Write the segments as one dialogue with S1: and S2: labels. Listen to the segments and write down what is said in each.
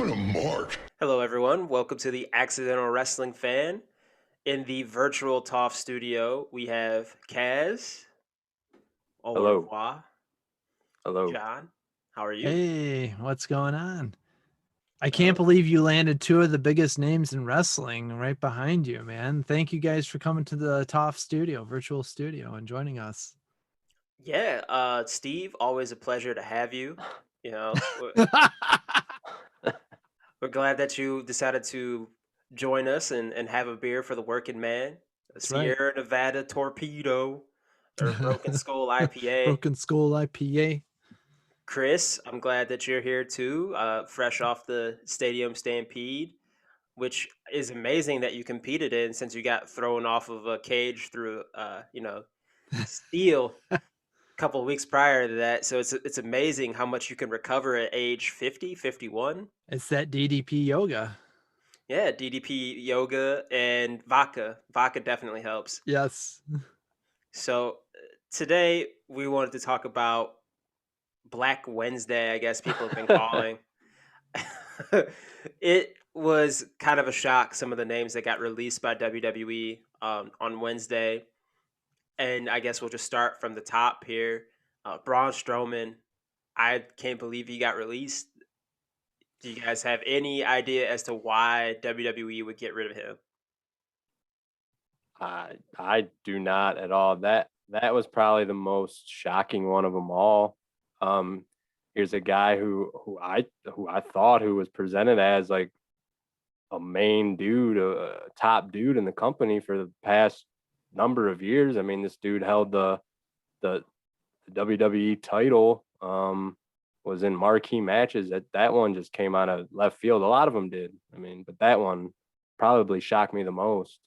S1: kind of mark?
S2: Hello, everyone. Welcome to the Accidental Wrestling Fan. In the virtual TAWF studio, we have Kaz, au
S3: Hello.
S2: revoir,
S3: Hello.
S2: John. How are you?
S4: Hey, what's going on? I can't
S2: Well,
S4: believe you landed two of the biggest names in wrestling right behind you, man. Thank you guys for coming to the TOF studio, virtual studio, and joining us.
S2: yeah, Steve, always a pleasure to have you. You know, we're glad that you decided to join us and have a beer for the working man. A
S4: That's right.
S2: Sierra Nevada Torpedo or Broken Skull IPA.
S4: Broken Skull IPA.
S2: Chris, I'm glad that you're here too, fresh off the Stadium Stampede, which is amazing that you competed in since you got thrown off of a cage through, steel a couple of weeks prior to that. So it's amazing how much you can recover at age 50, 51.
S4: It's that DDP yoga.
S2: Yeah, DDP yoga and vodka. Vodka definitely helps.
S4: Yes.
S2: So today we wanted to talk about Black Wednesday, I guess people have been calling. It was kind of a shock, some of the names that got released by WWE on Wednesday. And I guess we'll just start from the top here. Braun Strowman, I can't believe he got released. Do you guys have any idea as to why WWE would get rid of him?
S3: I do not at all. That was probably the most shocking one of them all. Here's a guy who I thought who was presented as like a main dude, a top dude in the company for the past number of years. I mean, this dude held the WWE title. Was in marquee matches. That one just came out of left field. A lot of them did. I mean, but that one probably shocked me the most.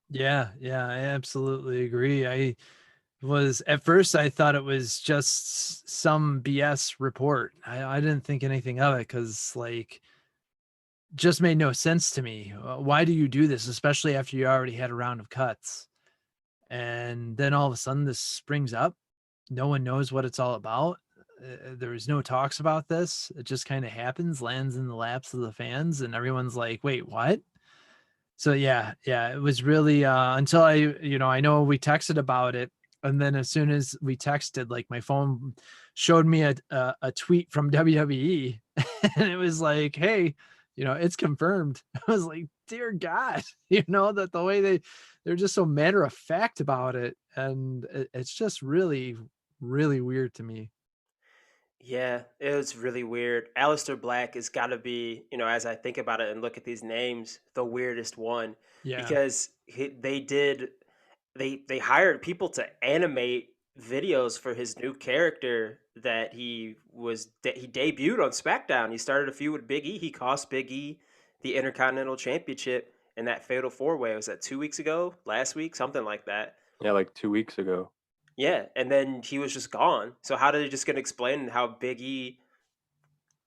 S4: Yeah, I absolutely agree. At first I thought it was just some BS report. I didn't think anything of it because just made no sense to me. Why do you do this, especially after you already had a round of cuts? And then all of a sudden this springs up. No one knows what it's all about. There was no talks about this. It just kind of happens, lands in the laps of the fans, and everyone's like, wait, what? So yeah, it was really until I know we texted about it. And then as soon as we texted, like my phone showed me a tweet from WWE and it was like, hey, it's confirmed. I was like, dear God, that the way they're just so matter of fact about it. And it's just really, really weird to me.
S2: Yeah, it was really weird. Alistair Black has got to be, as I think about it and look at these names, the weirdest one
S4: Yeah.
S2: because they hired people to animate videos for his new character that he debuted on SmackDown. He started a feud with Big E. He cost Big E the Intercontinental Championship in that Fatal 4-Way. Was that 2 weeks ago? Last week? Something like that.
S3: Yeah, like 2 weeks ago.
S2: Yeah, and then he was just gone. So how did he just gonna explain how Big E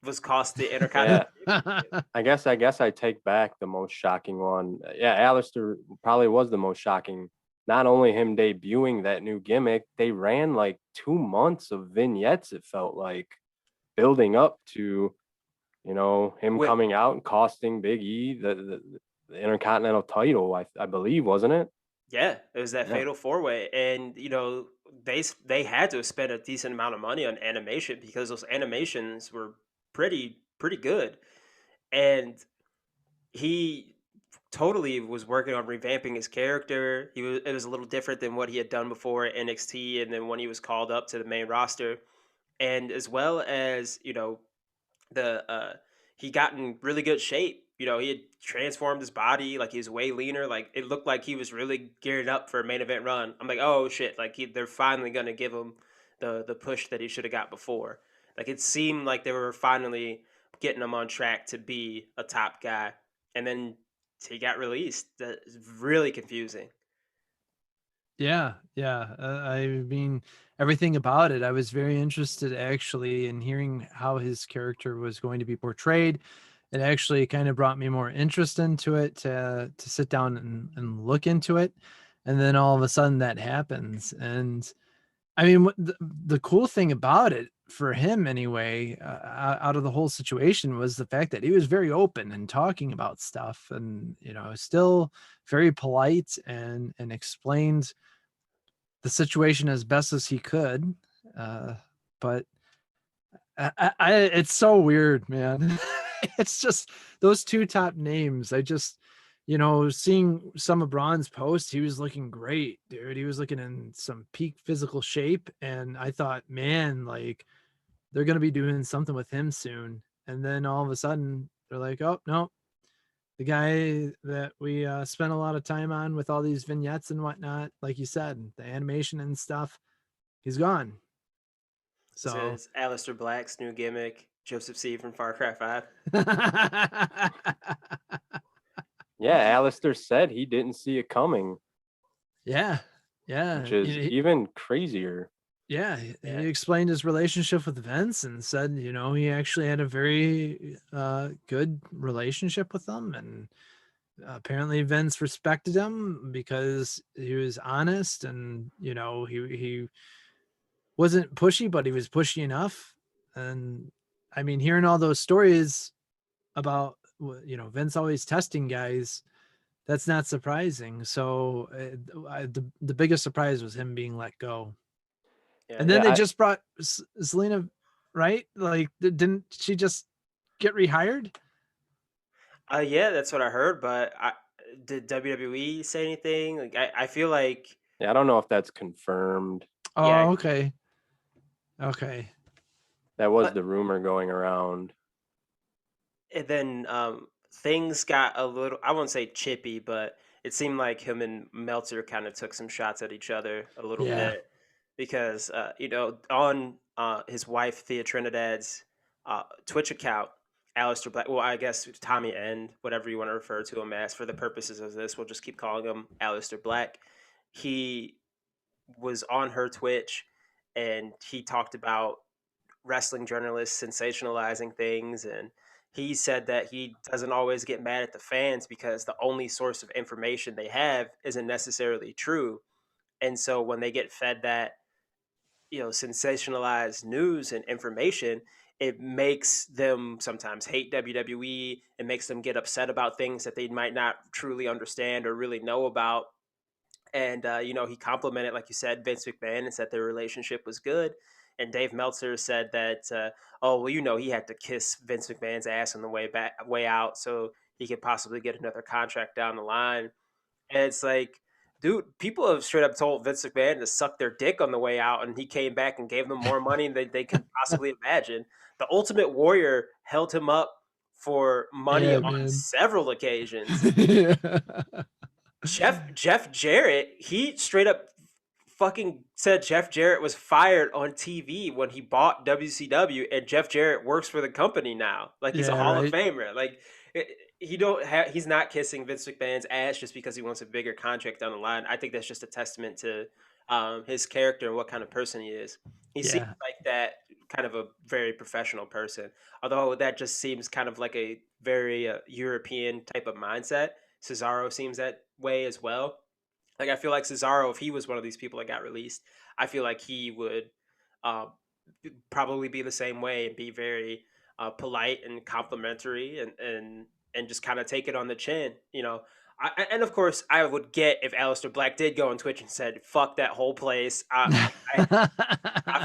S2: was cost the Intercontinental Championship?
S3: I guess I take back the most shocking one. Yeah, Alistair probably was the most shocking. Not only him debuting that new gimmick, they ran like 2 months of vignettes, it felt like, building up to, him
S2: Wait,
S3: coming out and costing Big E the Intercontinental title, I believe, wasn't it?
S2: yeah, it was that
S3: Yeah.
S2: Fatal 4-Way, and they had to have spent a decent amount of money on animation because those animations were pretty good, and he totally was working on revamping his character. It was a little different than what he had done before at NXT, and then when he was called up to the main roster, and as well as the he got in really good shape. He had transformed his body, like he was way leaner. Like it looked like he was really geared up for a main event run. I'm like, oh shit! Like they're finally gonna give him the push that he should have got before. Like it seemed like they were finally getting him on track to be a top guy, and then he got released. That's really confusing.
S4: Yeah. I mean, everything about it. I was very interested actually in hearing how his character was going to be portrayed. It actually kind of brought me more interest into it to sit down and look into it. And then all of a sudden that happens. And I mean, the cool thing about it for him anyway, out of the whole situation was the fact that he was very open and talking about stuff, and still very polite and explained the situation as best as he could. But it's so weird, man. It's just those two top names. I just, seeing some of Braun's posts, he was looking great, dude. He was looking in some peak physical shape. And I thought, man, like they're going to be doing something with him soon. And then all of a sudden they're like, oh, no, the guy that we spent a lot of time on with all these vignettes and whatnot, like you said, the animation and stuff, he's gone.
S2: This
S4: So
S2: is Alistair Black's new gimmick, Joseph C. from Far Cry 5.
S3: Yeah, Alistair said he didn't see it coming.
S4: Yeah.
S3: Which is even crazier.
S4: Yeah, he explained his relationship with Vince and said, he actually had a very good relationship with them, and apparently Vince respected him because he was honest, and he wasn't pushy, but he was pushy enough. And I mean, hearing all those stories about Vince always testing guys, that's not surprising. So the biggest surprise was him being let go.
S2: Yeah,
S4: and then they just brought Zelina, right? Like, didn't she just get rehired?
S2: Yeah, that's what I heard. But did WWE say anything? Like, I feel like.
S3: Yeah, I don't know if that's confirmed.
S4: Oh,
S2: yeah.
S4: Okay.
S3: That was the rumor going around.
S2: And then things got a little, I won't say chippy, but it seemed like him and Meltzer kind of took some shots at each other a little bit, because on his wife Thea Trinidad's Twitch account, Aleister Black, well, I guess Tommy End, whatever you want to refer to him as for the purposes of this, we'll just keep calling him Aleister Black. He was on her Twitch and he talked about wrestling journalists sensationalizing things, and he said that he doesn't always get mad at the fans because the only source of information they have isn't necessarily true. And so when they get fed that sensationalized news and information, it makes them sometimes hate WWE. It makes them get upset about things that they might not truly understand or really know about. And he complimented, like you said, Vince McMahon, and said their relationship was good. And Dave Meltzer said that, he had to kiss Vince McMahon's ass on the way out, so he could possibly get another contract down the line. And it's like, dude, people have straight up told Vince McMahon to suck their dick on the way out, and he came back and gave them more money than they could possibly imagine. The Ultimate Warrior held him up for money on several occasions. Jeff Jarrett, he straight up fucking said Jeff Jarrett was fired on TV when he bought WCW, and Jeff Jarrett works for the company now. Like, he's a Hall of Famer. Like, he's not kissing Vince McMahon's ass just because he wants a bigger contract down the line. I think that's just a testament to his character and what kind of person he is. He seems like that kind of a very professional person, although that just seems kind of like a very European type of mindset. Cesaro seems that way as well. Like, I feel like Cesaro, if he was one of these people that got released, I feel like he would probably be the same way and be very polite and complimentary and just kind of take it on the chin, and of course, I would get if Aleister Black did go on Twitch and said, "Fuck that whole place. I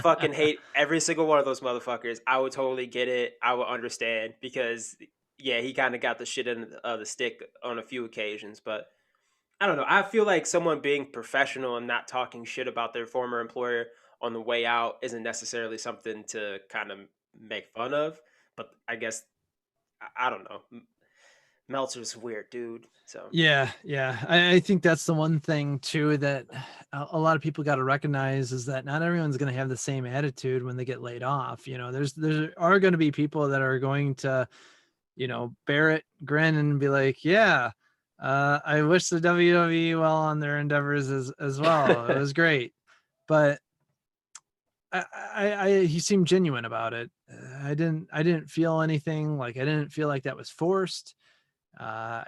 S2: fucking hate every single one of those motherfuckers." I would totally get it. I would understand because, yeah, he kind of got the shit in the stick on a few occasions, but I don't know. I feel like someone being professional and not talking shit about their former employer on the way out isn't necessarily something to kind of make fun of. But I guess, I don't know. Meltzer's a weird dude. So
S4: yeah. I think that's the one thing too that a lot of people got to recognize is that not everyone's going to have the same attitude when they get laid off. There are going to be people that are going to, bear it, grin, and be like, yeah. I wish the WWE well on their endeavors as well. It was great, but he seemed genuine about it. I didn't feel anything. Like, I didn't feel like that was forced. I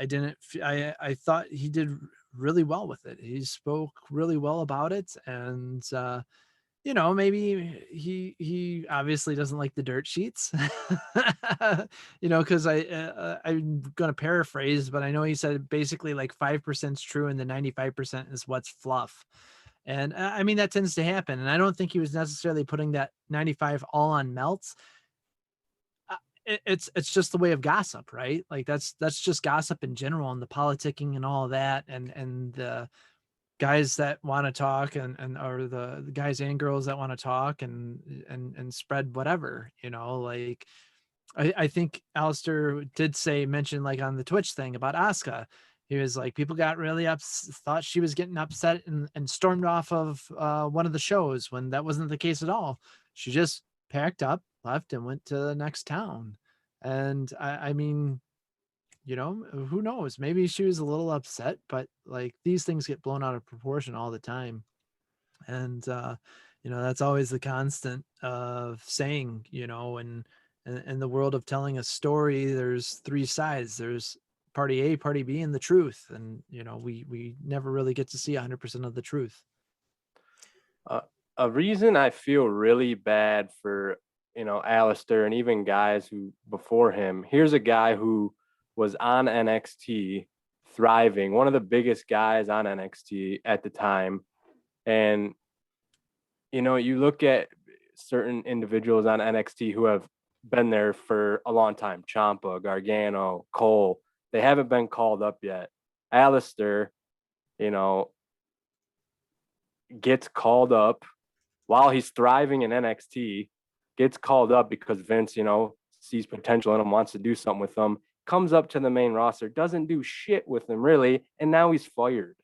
S4: thought he did really well with it. He spoke really well about it, and maybe he obviously doesn't like the dirt sheets, because I'm gonna paraphrase, but I know he said basically like 5% is true and the 95% is what's fluff. And I mean that tends to happen, and I don't think he was necessarily putting that 95 all on Melts. It's just the way of gossip, right? Like that's just gossip in general, and the politicking and all of that, and the guys that want to talk and or the guys and girls that want to talk and spread whatever, like I think Alistair did mention like on the Twitch thing about Asuka. He was like, people got really thought she was getting upset and stormed off of one of the shows when that wasn't the case at all. She just packed up, left, and went to the next town. And I mean, who knows? Maybe she was a little upset, but like these things get blown out of proportion all the time. And, that's always the constant of saying, and in the world of telling a story, there's three sides. There's party A, party B, and the truth. And, we never really get to see 100% of the truth.
S3: A reason I feel really bad for, Alistair and even guys who before him, here's a guy who was on NXT thriving, one of the biggest guys on NXT at the time. And, you look at certain individuals on NXT who have been there for a long time, Ciampa, Gargano, Cole, they haven't been called up yet. Alistair, gets called up while he's thriving in NXT, gets called up because Vince, sees potential in him, wants to do something with him, comes up to the main roster, doesn't do shit with him really, and now he's fired.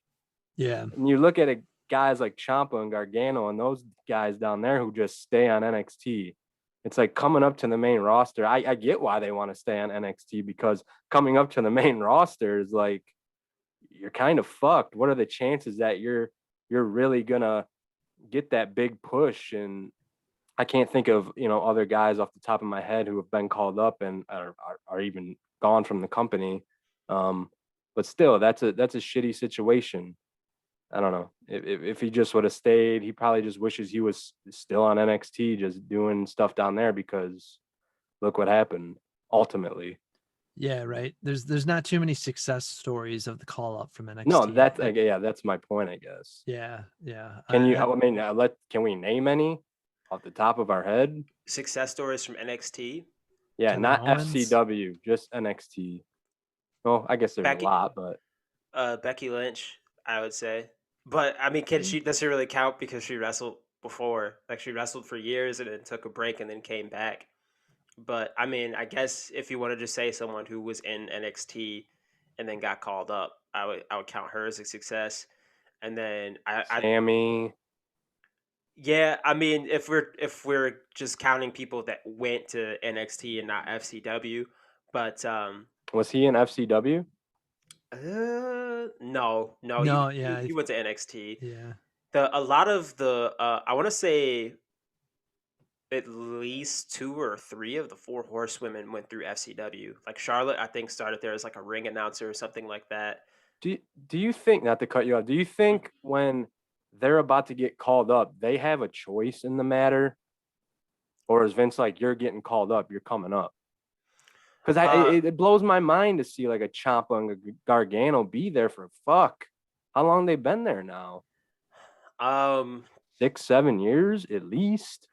S4: Yeah.
S3: And you look at guys like Ciampa and Gargano and those guys down there who just stay on NXT. It's like coming up to the main roster. I get why they want to stay on NXT, because coming up to the main roster is like, you're kind of fucked. What are the chances that you're really gonna get that big push? And I can't think of other guys off the top of my head who have been called up and are even gone from the company. But still, that's a shitty situation. I don't know. If he just would have stayed, he probably just wishes he was still on NXT, just doing stuff down there, because look what happened ultimately.
S4: Yeah, right. There's not too many success stories of the call up from NXT.
S3: No, that's my point, I guess.
S4: Yeah.
S3: Can we name any off the top of our head?
S2: Success stories from NXT?
S3: Yeah,
S4: Kevin
S3: not
S4: Owens?
S3: FCW, just NXT. Well, I guess there's a lot, but
S2: Becky Lynch, I would say. But I mean, does it really count because she wrestled before? Like, she wrestled for years and then took a break and then came back. But I mean, I guess if you want to just say someone who was in NXT and then got called up, I would count her as a success. And then
S3: Sammy.
S2: Yeah, I mean, if we're just counting people that went to NXT and not FCW, but
S3: was he in FCW?
S2: No,
S4: yeah,
S2: he went to NXT.
S4: Yeah.
S2: A lot of the I want to say at least 2 or 3 of the 4 horsewomen went through FCW. Like Charlotte, I think, started there as like a ring announcer or something like that.
S3: Do you think, not to cut you off, do you think when they're about to get called up, they have a choice in the matter? Or is Vince like, you're getting called up, you're coming up? Because it blows my mind to see like a Ciampa and a Gargano be there for fuck. How long they been there now? 6-7 years at least.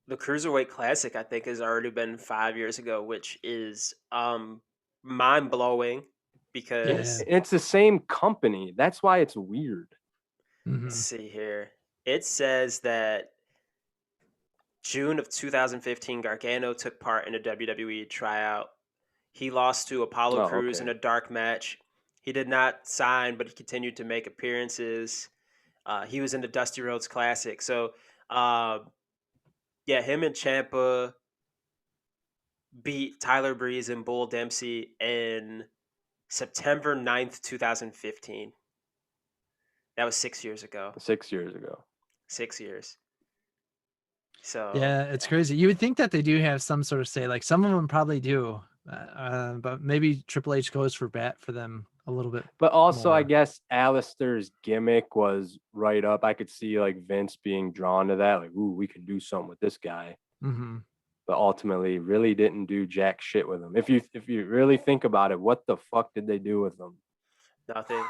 S2: The Cruiserweight Classic, I think, has already been 5 years ago, which is mind blowing because
S3: it's the same company. That's why it's weird.
S2: Let's see here. It says that June of 2015, Gargano took part in a WWE tryout. He lost to Apollo Crews in a dark match. He did not sign, but he continued to make appearances. He was in the Dusty Rhodes Classic. So, him and Ciampa beat Tyler Breeze and Bull Dempsey in September 9th, 2015. That was 6 years ago.
S3: 6 years ago.
S2: 6 years. So
S4: yeah, it's crazy. You would think that they do have some sort of say, like some of them probably do, but maybe Triple H goes for bat for them a little bit.
S3: But also, I
S4: more.
S3: guess Alistair's gimmick was right up. I could see like Vince being drawn to that. Like, ooh, we could do something with this guy.
S4: Mm-hmm.
S3: But ultimately, really didn't do jack shit with him. If you really think about it, what the fuck did they do with him?
S2: Nothing.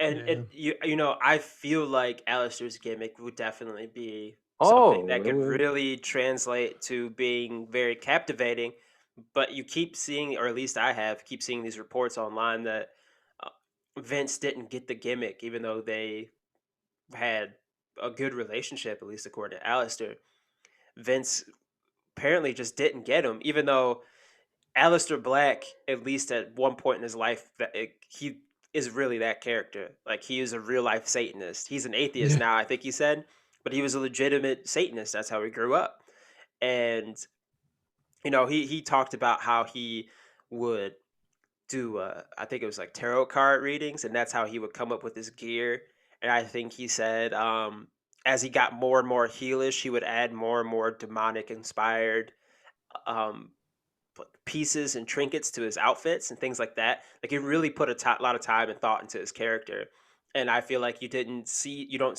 S2: And
S4: Yeah.
S2: you know, I feel like Alistair's gimmick would definitely be something
S3: Oh,
S2: that could really translate to being very captivating. But you keep seeing, or at least I have, keep seeing these reports online that uh, Vince didn't get the gimmick, even though they had a good relationship, at least according to Alistair. Vince apparently just didn't get him, even though Alistair Black, at least at one point in his life, he is really that character. Like he is a real life Satanist. He's an atheist
S4: Yeah.
S2: now, I think he said, but he was a legitimate Satanist. That's how he grew up. And you know, he talked about how he would do I think it was like tarot card readings, and that's how he would come up with his gear. And I think he said as he got more and more heelish, he would add more and more demonic inspired um, pieces and trinkets to his outfits and things like that. Like he really put a lot of time and thought into his character. And I feel like you don't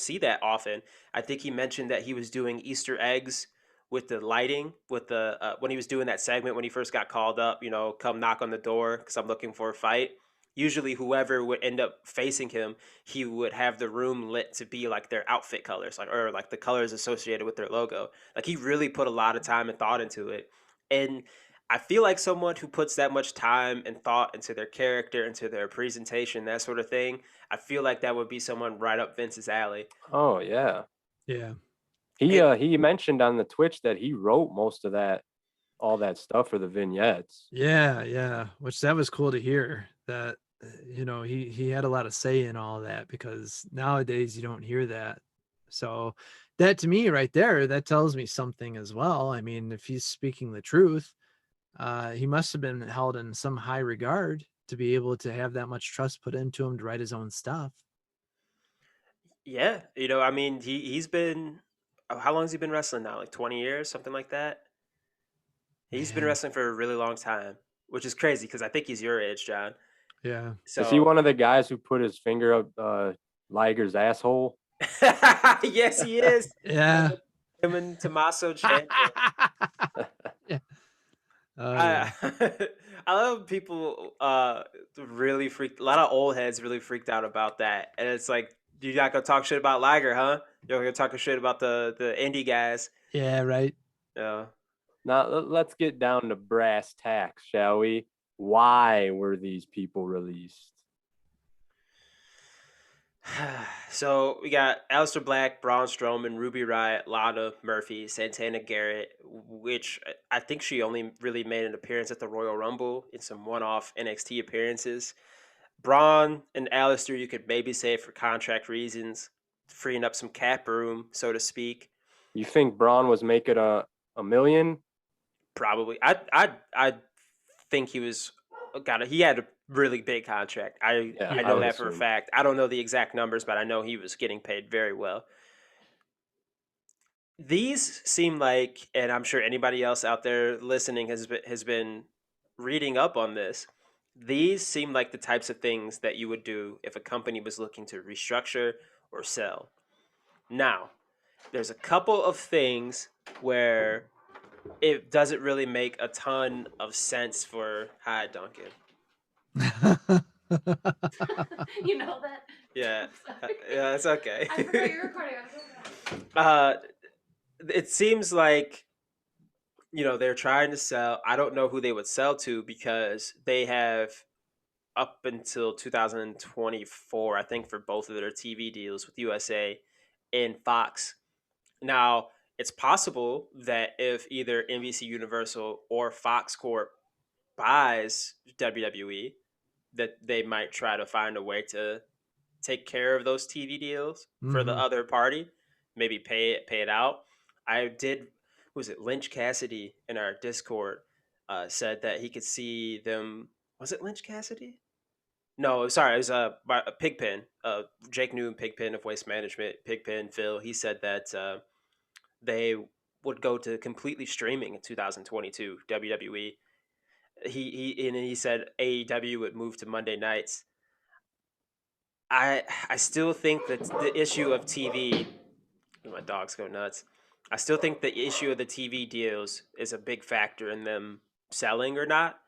S2: see that often. I think he mentioned that he was doing Easter eggs with the lighting, with the when he was doing that segment when he first got called up. You know, come knock on the door because I'm looking for a fight. Usually, whoever would end up facing him, he would have the room lit to be like their outfit colors, like or like the colors associated with their logo. Like he really put a lot of time and thought into it, and I feel like someone who puts that much time and thought into their character, into their presentation, that sort of thing, I feel like that would be someone right up Vince's alley.
S3: oh yeah.
S4: Yeah.
S2: It,
S3: He mentioned on the Twitch that he wrote most of that, all that stuff for the vignettes.
S4: Yeah. Yeah. Which that was cool to hear that, he had a lot of say in all that, because nowadays you don't hear that. So that to me right there, that tells me something as well. I mean, if he's speaking the truth, he must have been held in some high regard to be able to have that much trust put into him to write his own stuff.
S2: yeah, you know, I mean, he's been how long has he been wrestling now? Like 20 years, something like that. He's been
S4: Man.
S2: wrestling for a really long time, which is crazy because I think he's your age, John.
S4: Yeah.
S3: Is he
S2: So,
S3: one of the guys who put his finger up Liger's asshole?
S2: yes, he is.
S4: Yeah.
S2: Him and Tommaso Ciampa.
S4: Yeah. Oh yeah.
S2: I I love people really freaked a lot of old heads really freaked out about that. And it's like you're not gonna talk shit about Liger, huh? You're gonna talk shit about the indie guys.
S4: Yeah, right.
S2: Yeah.
S3: Now let's get down to brass tacks, shall we? Why were these people released?
S2: So we got Aleister Black, Braun Strowman, Ruby Riott, Lana Murphy, Santana Garrett, which I think she only really made an appearance at the Royal Rumble in some one-off NXT appearances. Braun and Aleister, you could maybe say for contract reasons, freeing up some cap room, so to speak.
S3: You think Braun was making a million?
S2: Probably, I think he was he had a really big contract.
S3: Yeah,
S2: I
S3: I
S2: know
S3: would
S2: that for a
S3: assume.
S2: fact. I don't know the exact numbers, but I know he was getting paid very well. These seem like, and I'm sure anybody else out there listening has been reading up on this. These seem like the types of things that you would do if a company was looking to restructure or sell. Now, there's a couple of things where it doesn't really make a ton of sense for hi Duncan.
S1: You know that?
S2: Yeah,
S1: I'm sorry.
S2: yeah, it's okay.
S1: I forgot you're recording. I'm so bad.
S2: It seems like they're trying to sell. I don't know who they would sell to because they have up until 2024, I think, for both of their TV deals with USA and Fox. Now, it's possible that if either NBC Universal or Fox Corp buys WWE, that they might try to find a way to take care of those TV deals for the
S4: Hmm.
S2: other party, maybe pay it out. I did. Who was it? Lynch Cassidy in our Discord said that he could see them. Was it Lynch Cassidy? No, sorry, it was Pigpen. Jake New and Pigpen of Waste Management. Pigpen Phil. He said that they would go to completely streaming in 2022 WWE. He said AEW would move to Monday nights. I still think that the issue of TV, my dogs go nuts. I still think the issue of the TV deals is a big factor in them selling or not,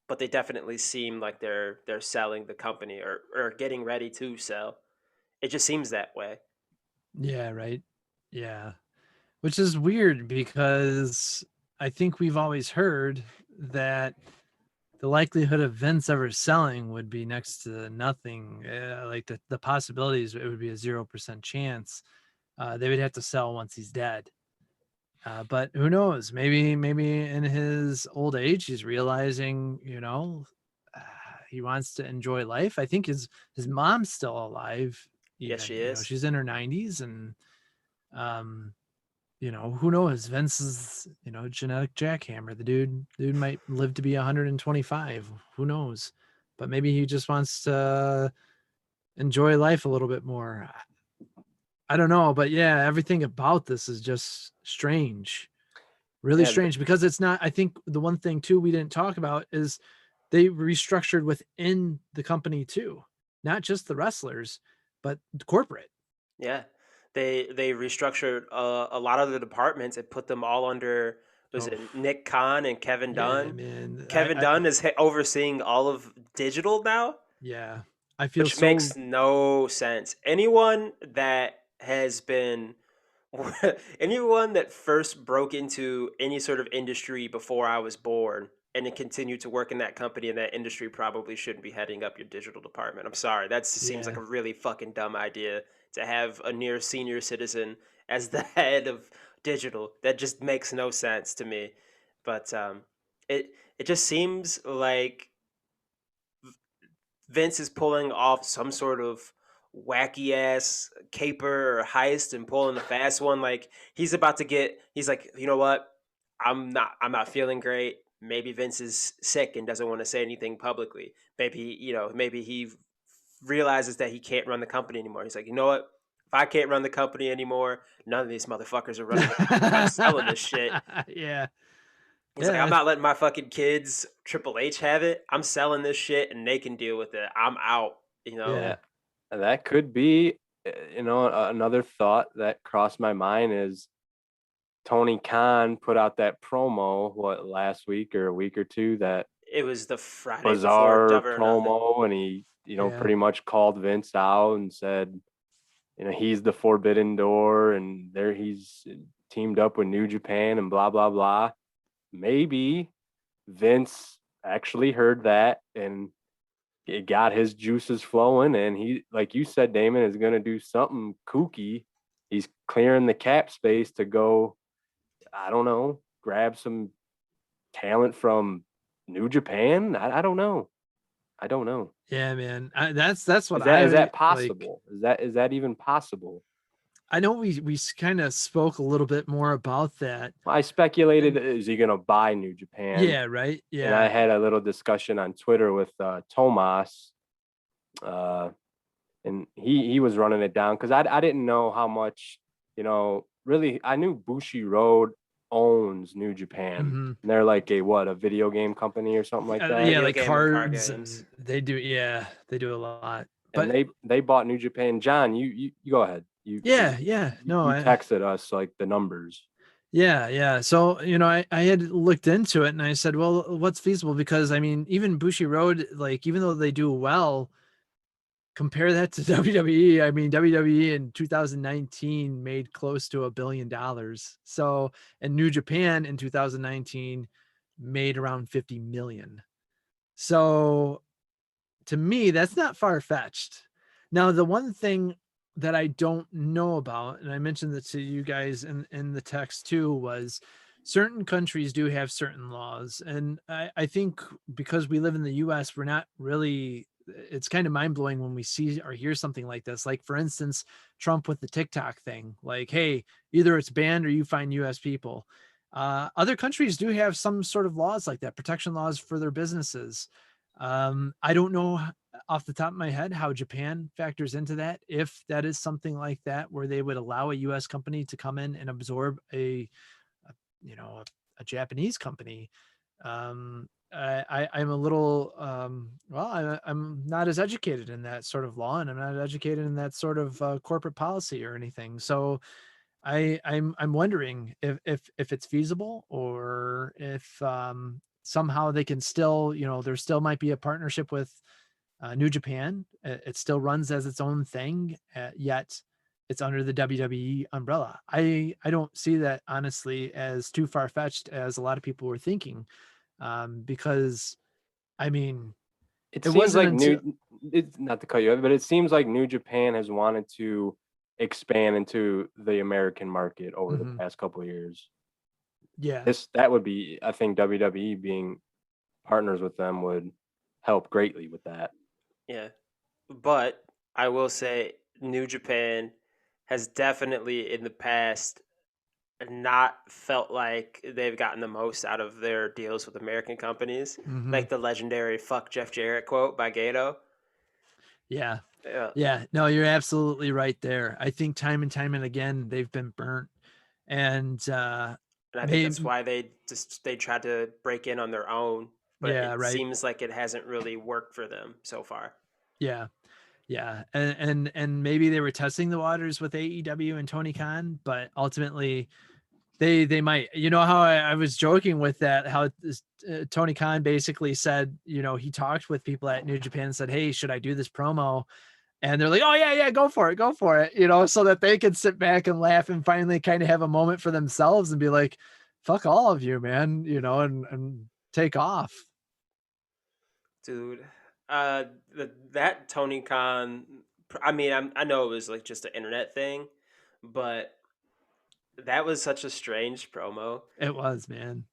S2: but they definitely seem like they're selling the company or getting ready to sell. It just seems that way.
S4: Yeah, right. Yeah. Which is weird because I think we've always heard that the likelihood of Vince ever selling would be next to nothing. Like the possibilities, it would be a 0% chance. They would have to sell once he's dead. But who knows? Maybe in his old age, he's realizing, he wants to enjoy life. I think his mom's still alive.
S2: Yes,
S4: Even,
S2: she is.
S4: she's in her 90s, and who knows? Vince is, genetic jackhammer. The dude might live to be 125. Who knows? But maybe he just wants to enjoy life a little bit more. I don't know, but yeah, everything about this is just strange. Really
S3: Yeah,
S4: strange, because it's not, I think the one thing too we didn't talk about is they restructured within the company too. Not just the wrestlers, but the corporate.
S2: Yeah, they restructured a lot of the departments and put them all under was
S4: Oh,
S2: it Nick Khan and Kevin
S4: yeah,
S2: Dunn.
S4: man.
S2: Kevin Dunn is overseeing all of digital now,
S4: Yeah. I feel
S2: which
S4: so
S2: makes no sense. Anyone that has been anyone that first broke into any sort of industry before I was born and then continued to work in that company and that industry probably shouldn't be heading up your digital department. I'm sorry. That seems like
S4: yeah.
S2: a really fucking dumb idea to have a near senior citizen as the head of digital. That just makes no sense to me. But it just seems like Vince is pulling off some sort of wacky ass caper or heist and pulling a fast one. Like he's about to get. He's like, you know what? I'm not feeling great. Maybe Vince is sick and doesn't want to say anything publicly. Maybe maybe he realizes that he can't run the company anymore. He's like, you know what? If I can't run the company anymore, none of these motherfuckers are running the company. I'm selling this shit.
S4: Yeah.
S2: He's like, I'm
S4: Yeah.
S2: not letting my fucking kids Triple H have it. I'm selling this shit and they can deal with it. I'm out.
S4: Yeah.
S3: that could be, another thought that crossed my mind is Tony Khan put out that promo last week or a week or two, that
S2: It was the Friday before
S3: bizarre
S2: Double or Nothing.
S3: promo, and he
S4: Yeah.
S3: pretty much called Vince out and said, he's the forbidden door, and there he's teamed up with New Japan and blah blah blah. Maybe Vince actually heard that and it got his juices flowing, and he, like you said, Damon, is going to do something kooky. He's clearing the cap space to go, I don't know, grab some talent from New Japan. I don't know.
S4: Yeah, man. That's what
S3: Is that
S4: like.
S3: possible? Is that even possible?
S4: I know we kind of spoke a little bit more about that.
S3: I speculated, is he going to buy New Japan?
S4: Yeah, right. Yeah.
S3: And I had a little discussion on Twitter with Tomas, and he was running it down because I didn't know how much, really. I knew Bushiroad owns New Japan.
S4: Mhm.
S3: And they're like a video game company or something like that.
S4: Yeah,
S2: Video
S4: like
S2: game and card
S4: cards, and
S2: games.
S4: they do. Yeah, they do a lot.
S3: And
S4: But
S3: they bought New Japan. John, you go ahead.
S4: yeah. No,
S3: you texted us like the numbers.
S4: Yeah. So, I had looked into it and I said, well, what's feasible? Because I mean, even Bushiroad, like, even though they do well, compare that to WWE. I mean, WWE in 2019 made close to $1 billion. So, and New Japan in 2019 made around 50 million. So, to me, that's not far fetched. Now, the one thing that I don't know about, and I mentioned that to you guys in the text too, was certain countries do have certain laws. And I think because we live in the US, we're not really, it's kind of mind blowing when we see or hear something like this. Like, for instance, Trump with the TikTok thing, like, hey, either it's banned or you fine US people. Other countries do have some sort of laws like that, protection laws for their businesses. I don't know off the top of my head how Japan factors into that, if that is something like that where they would allow a US company to come in and absorb a Japanese company. I'm a little I'm not as educated in that sort of law, and I'm not educated in that sort of corporate policy or anything. So I'm wondering if it's feasible, or if somehow they can still, there still might be a partnership with New Japan. It still runs as its own thing, yet it's under the WWE umbrella. I don't see that, honestly, as too far fetched as a lot of people were thinking, because I mean,
S3: It
S4: it
S3: seems
S4: wasn't
S3: like
S4: until
S3: it's not to cut you off, but it seems like New Japan has wanted to expand into the American market over the
S4: Mhm.
S3: past couple of years.
S4: Yeah,
S3: That would be, I think WWE being partners with them would help greatly with that.
S2: Yeah. But I will say New Japan has definitely in the past not felt like they've gotten the most out of their deals with American companies.
S4: hmm
S2: Like the legendary "fuck Jeff Jarrett" quote by Gato.
S4: yeah,
S2: Yeah.
S4: yeah. No, you're absolutely right there. I think time and time and again they've been burnt, and
S2: And I think that's
S4: maybe
S2: why they tried to break in on their own, but
S4: yeah,
S2: it
S4: right,
S2: seems like it hasn't really worked for them so far.
S4: yeah. Yeah, and maybe they were testing the waters with AEW and Tony Khan, but ultimately they might. You know how I was joking with that, how Tony Khan basically said, he talked with people at New Japan and said, "Hey, should I do this promo?" And they're like, "Oh yeah, go for it, go for it," so that they could sit back and laugh and finally kind of have a moment for themselves and be like, "Fuck all of you, man," and take off.
S2: Dude, that Tony Khan, I mean, I know it was like just an internet thing, but that was such a strange promo.
S4: It was, man.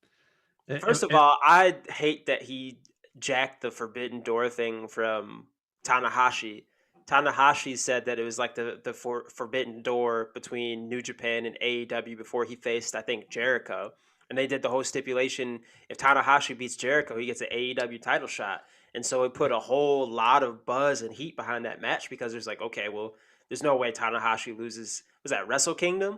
S2: First of all, I hate that he jacked the Forbidden Door thing from Tanahashi. Tanahashi said that it was like the Forbidden Door between New Japan and AEW before he faced, I think, Jericho. And they did the whole stipulation: if Tanahashi beats Jericho, he gets an AEW title shot. And so it put a whole lot of buzz and heat behind that match, because there's like, okay, well, there's no way Tanahashi loses. Was that Wrestle Kingdom?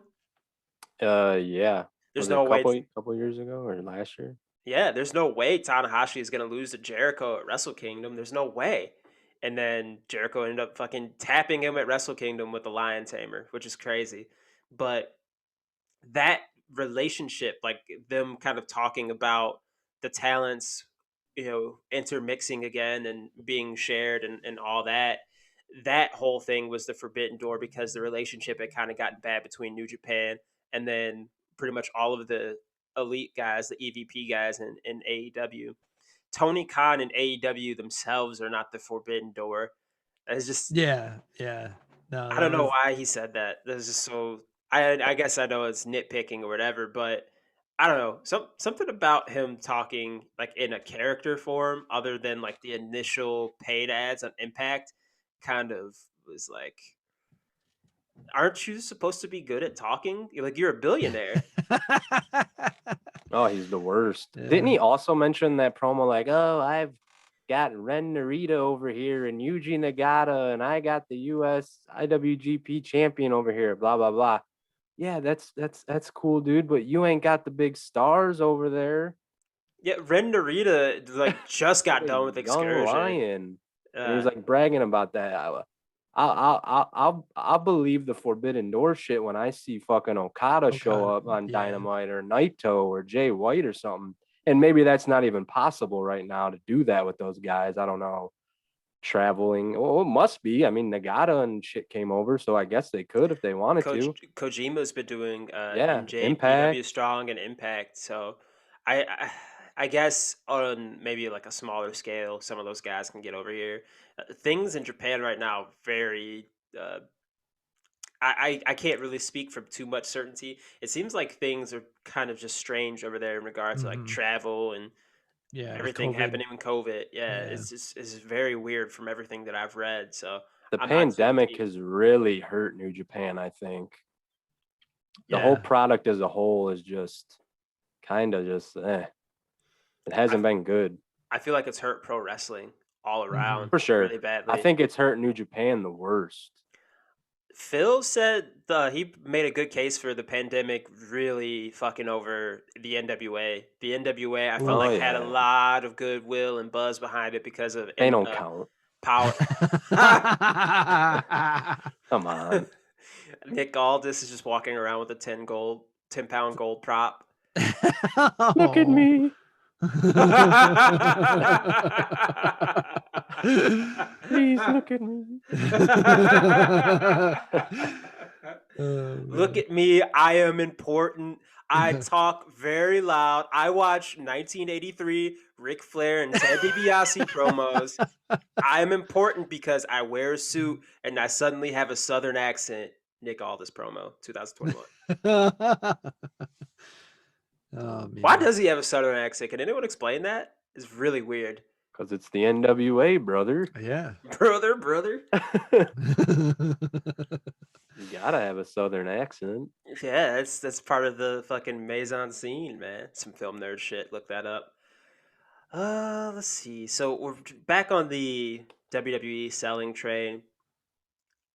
S3: Yeah.
S2: There's
S3: Was it
S2: no
S3: a
S2: way.
S3: couple years ago or last year?
S2: Yeah, there's no way Tanahashi is going to lose to Jericho at Wrestle Kingdom. There's no way. And then Jericho ended up fucking tapping him at Wrestle Kingdom with the Lion Tamer, which is crazy. But that relationship, like them kind of talking about the talents, intermixing again and being shared and all that, that whole thing was the Forbidden Door, because the relationship had kind of gotten bad between New Japan and then pretty much all of the elite guys, the EVP guys in AEW. Tony Khan and AEW themselves are not the Forbidden Door. It's just,
S4: yeah. No,
S2: I
S4: that
S2: don't know
S4: was
S2: why he said that. That's just so. I guess I know it's nitpicking or whatever, but I don't know. Something about him talking like in a character form, other than like the initial paid ads on Impact, kind of was like, aren't you supposed to be good at talking? You're a billionaire.
S3: Oh, he's the worst. Didn't
S4: yeah.
S3: he also mention that promo like, "Oh, I've got Ren Narita over here and Yuji Nagata, and I got the US IWGP champion over here, blah blah blah." Yeah, that's cool, dude, but you ain't got the big stars over there.
S2: Yeah, Ren Narita like just got
S3: The
S2: done with
S3: young
S2: Excursion.
S3: lion. And he was like bragging about that. I'll believe the Forbidden Door shit when I see fucking Okada show up on
S4: Yeah.
S3: Dynamite or Naito or Jay White or something. And maybe that's not even possible right now to do that with those guys. I don't know. Traveling. Well, it must be. I mean, Nagata and shit came over, so I guess they could if they wanted to.
S2: Kojima's been doing
S3: Yeah,
S2: NJPW
S3: Impact.
S2: Strong and Impact, so I guess on maybe like a smaller scale, some of those guys can get over here. Things in Japan right now very. I can't really speak from too much certainty. It seems like things are kind of just strange over there in regards to like
S4: Mhm.
S2: travel and
S4: Yeah, with
S2: everything
S4: COVID.
S2: happening with COVID. Yeah,
S4: Yeah.
S2: it's very weird from everything that I've read. So
S3: The
S2: I'm not too
S3: pandemic
S2: deep.
S3: has really hurt New Japan, I think. The
S4: Yeah.
S3: whole product as a whole is just kind of just It hasn't been good.
S2: I feel like it's hurt pro wrestling all around
S3: For sure.
S2: really badly.
S3: I think it's hurt New Japan the worst.
S2: Phil said he made a good case for the pandemic really fucking over the NWA. The NWA, I felt like had a lot of goodwill and buzz behind it because of
S3: They don't count.
S2: Power.
S3: Come on.
S2: Nick Aldis is just walking around with a 10-pound gold prop.
S3: Look at me. Please look at me.
S2: Look at me. I am important. I talk very loud. I watch 1983 Ric Flair and Ted DiBiase promos. I am important because I wear a suit and I suddenly have a Southern accent. Nick Aldis promo, 2021.
S4: Oh, man.
S2: Why does he have a Southern accent? Can anyone explain that? It's really weird.
S3: Because it's the NWA, brother.
S4: Yeah.
S2: Brother.
S3: You gotta have a Southern accent.
S2: Yeah, that's part of the fucking Maison scene, man. Some film nerd shit. Look that up. Let's see. So we're back on the WWE selling train.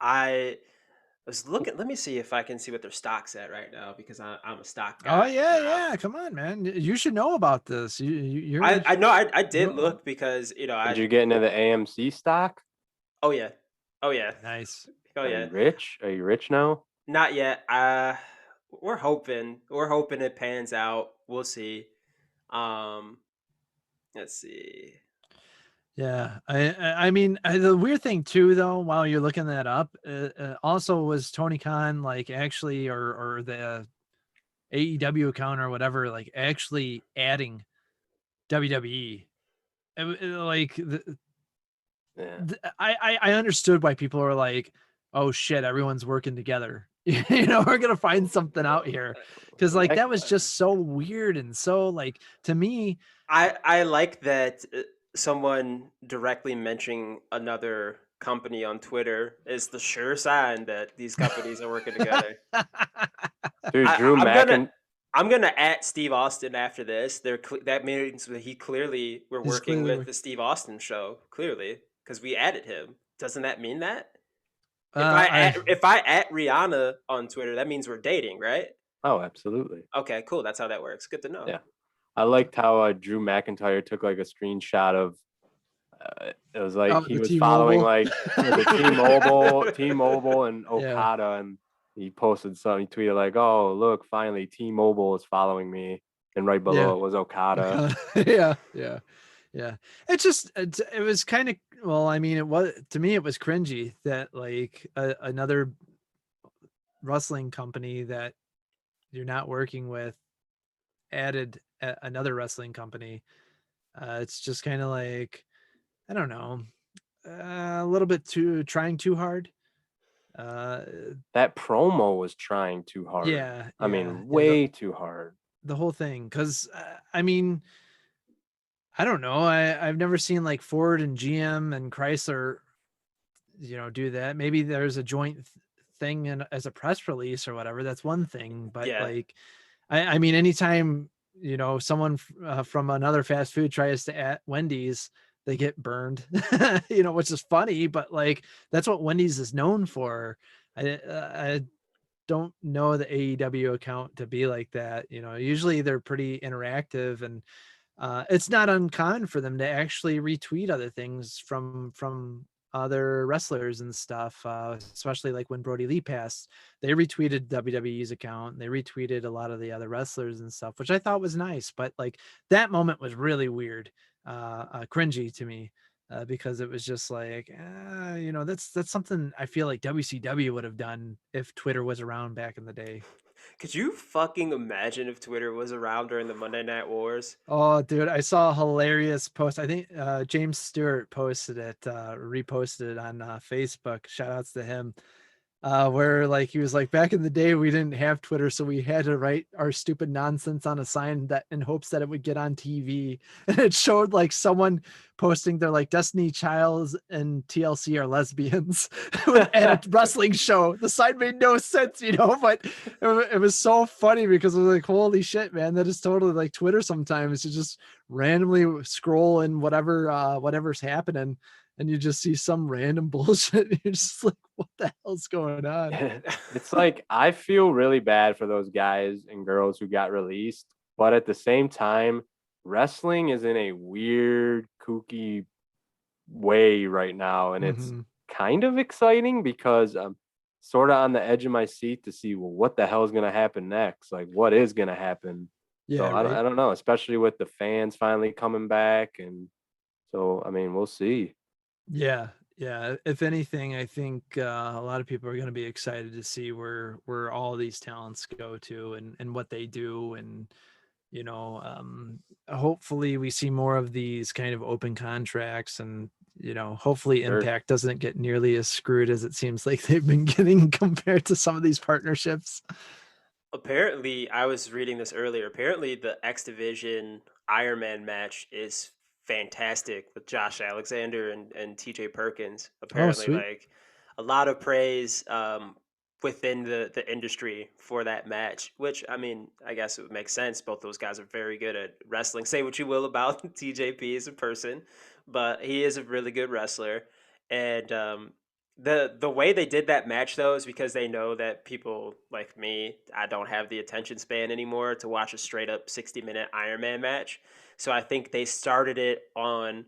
S2: I was looking. Let me see if I can see what their stock's at right now because I'm a stock guy.
S4: Oh yeah. Come on, man. You should know about this. You're.
S2: I know. I did look because
S3: Did you get into the AMC stock?
S2: Oh yeah.
S4: Nice.
S2: Oh yeah.
S3: Are you rich now?
S2: Not yet. We're hoping it pans out. We'll see. Let's see.
S4: Yeah, I mean the weird thing too, though, while you're looking that up, also was Tony Khan like actually, or the AEW account or whatever, like actually adding WWE. I understood why people are like, oh shit, everyone's working together. We're gonna find something out here because like that was just so weird and so like to me.
S2: I like that. Someone directly mentioning another company on Twitter is the sure sign that these companies are working together.
S3: Dude,
S2: I'm gonna at Steve Austin after this. That means that we're working with the Steve Austin show clearly because we added him. Doesn't that mean that? If I at Rihanna on Twitter, that means we're dating, right?
S3: Oh, absolutely.
S2: Okay, cool. That's how that works. Good to know.
S3: Yeah. I liked how Drew McIntyre took like a screenshot of it was like he was
S4: T-Mobile.
S3: following like the T-Mobile and Okada, and he posted something. He tweeted like, "Oh, look, finally T-Mobile is following me," and right below it was Okada.
S4: Yeah. It was kind of, well, I mean, it was, to me it was cringy that like another wrestling company that you're not working with added another wrestling company. It's just kind of like, I don't know, a little bit trying too hard.
S3: That promo was trying too hard.
S4: Yeah.
S3: I mean, way too hard.
S4: The whole thing. Cause I mean, I don't know. I've never seen like Ford and GM and Chrysler, do that. Maybe there's a joint thing as a press release or whatever. That's one thing. But like, I mean, anytime, someone from another fast food tries to at Wendy's, they get burned, which is funny, but like, that's what Wendy's is known for. I don't know the AEW account to be like that. Usually they're pretty interactive, and it's not uncommon for them to actually retweet other things from other wrestlers and stuff, especially like when Brody Lee passed, they retweeted WWE's account, and they retweeted a lot of the other wrestlers and stuff, which I thought was nice. But like that moment was really weird, cringy to me, because it was just like, that's something I feel like WCW would have done if Twitter was around back in the day.
S2: Could you fucking imagine if Twitter was around during the Monday Night Wars?
S4: Oh, dude, I saw a hilarious post. I think James Stewart posted it, reposted it on Facebook. Shout outs to him. Where like he was like, back in the day we didn't have Twitter, so we had to write our stupid nonsense on a sign that in hopes that it would get on TV. And it showed like someone posting their like Destiny Childs and TLC are lesbians at a wrestling show. The sign made no sense, but it was so funny because it was like, holy shit, man, that is totally like Twitter sometimes. You just randomly scroll in whatever's happening. and you just see some random bullshit. And you're just like, what the hell's going on?
S3: It's like I feel really bad for those guys and girls who got released, but at the same time, wrestling is in a weird, kooky way right now, and it's
S4: Mhm.
S3: kind of exciting because I'm sort of on the edge of my seat to see, well, what the hell is going to happen next? Like, what is going to happen? So
S4: Yeah, right.
S3: I don't know, especially with the fans finally coming back, and so I mean, we'll see.
S4: Yeah, yeah. If anything, I think a lot of people are going to be excited to see where all these talents go to and what they do, and you know, hopefully we see more of these kind of open contracts, and you know, hopefully
S3: Sure.
S4: Impact doesn't get nearly as screwed as it seems like they've been getting compared to some of these partnerships.
S2: Apparently, I was reading this earlier. Apparently, the X Division Iron Man match is fantastic with Josh Alexander and TJ Perkins.
S4: Oh,
S2: Apparently,
S4: sweet.
S2: like a lot of praise within the industry for that match, which I mean, I guess it would make sense. Both those guys are very good at wrestling. Say what you will about TJP as a person, but he is a really good wrestler. And the way they did that match though is because they know that people like me, I don't have the attention span anymore to watch a straight up 60-minute Iron Man match. So I think they started it on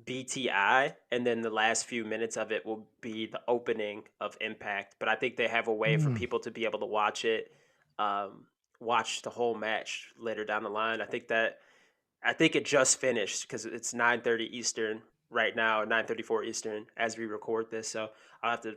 S2: BTI, and then the last few minutes of it will be the opening of Impact. But I think they have a way for
S4: Mm.
S2: people to be able to watch it, watch the whole match later down the line. I think it just finished because it's 9:30 Eastern right now, 9:34 Eastern as we record this. So I'll have to